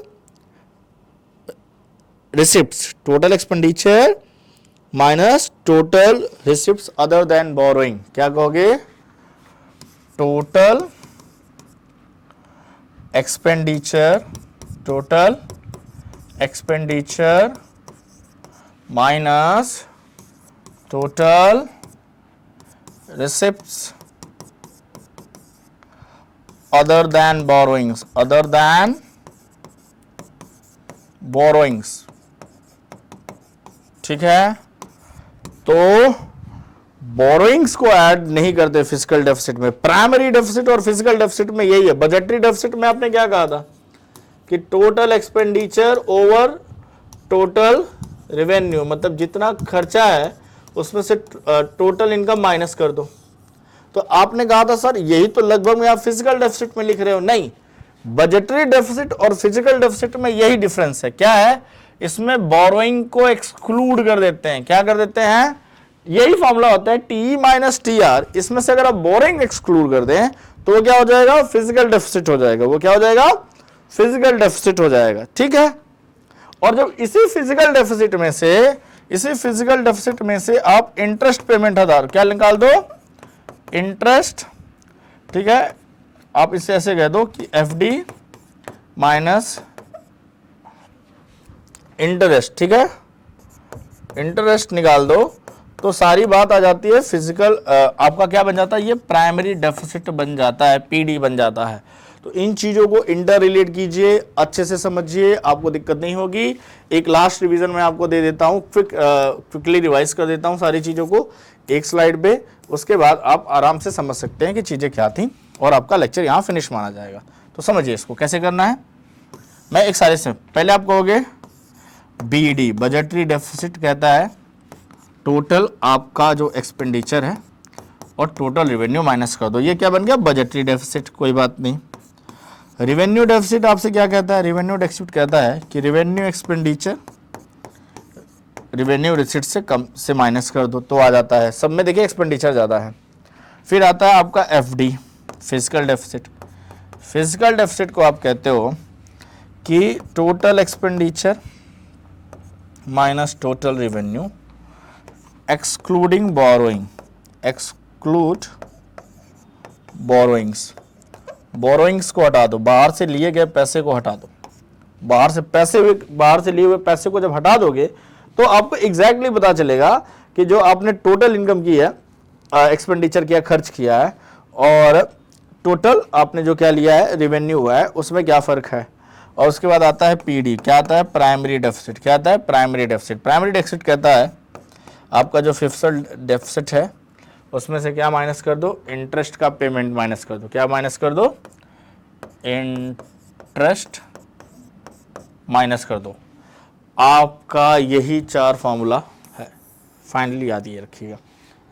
A: receipts, total expenditure minus total receipts other than borrowing. क्या कहोगे, total expenditure, total expenditure minus total receipts other than borrowings, other than borrowings, ठीक है। तो बोरोइंग्स को ऐड नहीं करते फिजिकल डेफिसिट में। प्राइमरी डेफिसिट और फिजिकल डेफिसिट में यही है। बजटरी डेफिसिट में आपने क्या कहा था कि total expenditure over total revenue, मतलब जितना खर्चा है उसमें से टोटल इनकम माइनस कर दो। तो आपने कहा था सर यही तो लगभग में आप फिजिकल डेफिसिट में लिख रहे हो। नहीं, बजटरी डेफिसिट और फिजिकल डेफिसिट में यही डिफरेंस है। क्या है, इसमें बोरोइंग को एक्सक्लूड कर देते हैं। क्या कर देते हैं, यही फॉर्मूला होता है टी माइनस टी आर। इसमें से अगर आप बोरोइंग एक्सक्लूड कर दें तो वो क्या हो जाएगा, फिजिकल डेफिसिट हो जाएगा। वो क्या हो जाएगा, फिजिकल डेफिसिट हो जाएगा, ठीक है। और जब इसी फिजिकल डेफिसिट में से आप इंटरेस्ट पेमेंट हटाओ, क्या निकाल दो, इंटरेस्ट, ठीक है। आप इसे ऐसे कह दो कि एफ डी माइनस इंटरेस्ट, ठीक है, इंटरेस्ट निकाल दो तो सारी बात आ जाती है फिजिकल, आपका क्या बन जाता है, ये प्राइमरी डेफिसिट बन जाता है, पीडी बन जाता है। तो इन चीज़ों को इंटर रिलेट कीजिए, अच्छे से समझिए, आपको दिक्कत नहीं होगी। एक लास्ट रिवीजन मैं आपको दे देता हूँ, क्विकली रिवाइज कर देता हूँ सारी चीज़ों को एक स्लाइड पे, उसके बाद आप आराम से समझ सकते हैं कि चीज़ें क्या थी और आपका लेक्चर यहाँ फिनिश माना जाएगा। तो समझिए इसको कैसे करना है। मैं एक सारे से पहले आप कहोगे BD, बजटरी डेफिसिट कहता है टोटल आपका जो एक्सपेंडिचर है और टोटल रेवेन्यू माइनस कर दो। ये क्या बन गया, बजटरी डेफिसिट, कोई बात नहीं। रेवेन्यू डेफिसिट आपसे क्या कहता है, रेवेन्यू डेफिसिट कहता है कि रेवेन्यू एक्सपेंडिचर रेवेन्यू रिसिट से कम से माइनस कर दो तो आ जाता है। सब में देखिए एक्सपेंडिचर ज़्यादा है। फिर आता है आपका FD, physical deficit. Physical deficit को आप कहते हो कि total expenditure minus total revenue excluding borrowing, exclude borrowings को हटा दो, बाहर से लिए गए पैसे को हटा दो। बाहर से लिए हुए पैसे को जब हटा दोगे तो आपको एग्जैक्टली पता चलेगा कि जो आपने टोटल इनकम की है, एक्सपेंडिचर किया, खर्च किया है, और टोटल आपने जो क्या लिया है, रेवेन्यू हुआ है, उसमें क्या फ़र्क है। और उसके बाद आता है पीडी, क्या आता है, प्राइमरी डेफिसिट। क्या आता है, प्राइमरी डेफिसिट। प्राइमरी डेफिसिट कहता है आपका जो फिस्कल डेफिसिट है उसमें से क्या माइनस कर दो, इंटरेस्ट का पेमेंट माइनस कर दो। क्या माइनस कर दो, इंटरेस्ट माइनस कर दो। आपका यही 4 फार्मूला है, फाइनली याद ये रखिएगा,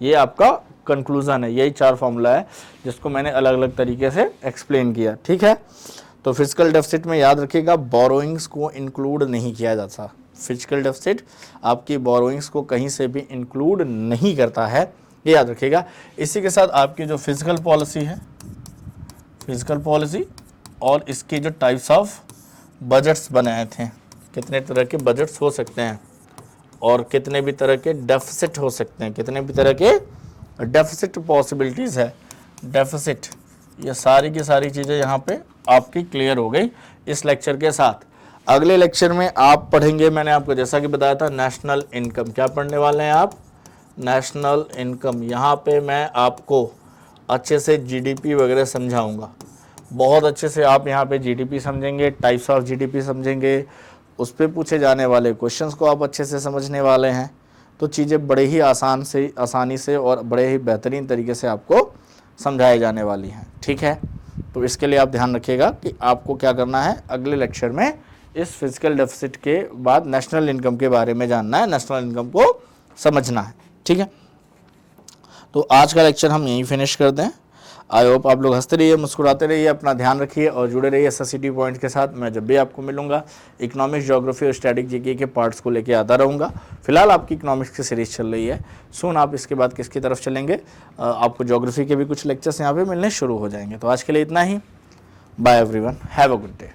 A: ये आपका कंक्लूजन है, यही 4 फार्मूला है जिसको मैंने अलग अलग तरीके से एक्सप्लेन किया। ठीक है, तो फिजिकल डेफिसिट में याद रखिएगा बोरोइंग्स को इंक्लूड नहीं किया जाता। फिजिकल डेफिसिट आपकी बोरोइंग्स को कहीं से भी इंक्लूड नहीं करता है, ये याद रखिएगा। इसी के साथ आपकी जो फिजिकल पॉलिसी है, फिजिकल पॉलिसी और इसके जो टाइप्स ऑफ बजट्स बनाए थे, कितने तरह के बजट्स हो सकते हैं और कितने भी तरह के डेफिसिट हो सकते हैं, कितने भी तरह के डेफिसिट पॉसिबिलिटीज़ है, डेफिसिट, ये सारी की सारी चीज़ें यहाँ पे आपकी क्लियर हो गई इस लेक्चर के साथ। अगले लेक्चर में आप पढ़ेंगे, मैंने आपको जैसा कि बताया था, नेशनल इनकम। क्या पढ़ने वाले हैं आप, नेशनल इनकम। यहाँ पे मैं आपको अच्छे से जीडीपी वगैरह समझाऊंगा, बहुत अच्छे से आप यहाँ पे जीडीपी समझेंगे, टाइप्स ऑफ जीडीपी समझेंगे, उस पर पूछे जाने वाले क्वेश्चंस को आप अच्छे से समझने वाले हैं। तो चीज़ें बड़े ही आसानी से और बड़े ही बेहतरीन तरीके से आपको समझाई जाने वाली हैं। ठीक है, तो इसके लिए आप ध्यान रखिएगा कि आपको क्या करना है, अगले लेक्चर में इस फिजिकल डेफिसिट के बाद नेशनल इनकम के बारे में जानना है, नेशनल इनकम को समझना है। ठीक है, तो आज का लेक्चर हम यहीं फिनिश कर दें। आई होप आप लोग हंसते रहिए, मुस्कुराते रहिए, अपना ध्यान रखिए और जुड़े रहिए SSCT पॉइंट के साथ। मैं जब भी आपको मिलूंगा इकोनॉमिक्स, ज्योग्राफी और स्टैटिक जीके के पार्ट्स को लेके आता रहूँगा। फिलहाल आपकी इकोनॉमिक्स की सीरीज चल रही है, सुन आप इसके बाद किसकी तरफ चलेंगे, आपको ज्योग्राफी के भी कुछ लेक्चर्स यहाँ पे मिलने शुरू हो जाएंगे। तो आज के लिए इतना ही, bye everyone, have a good day.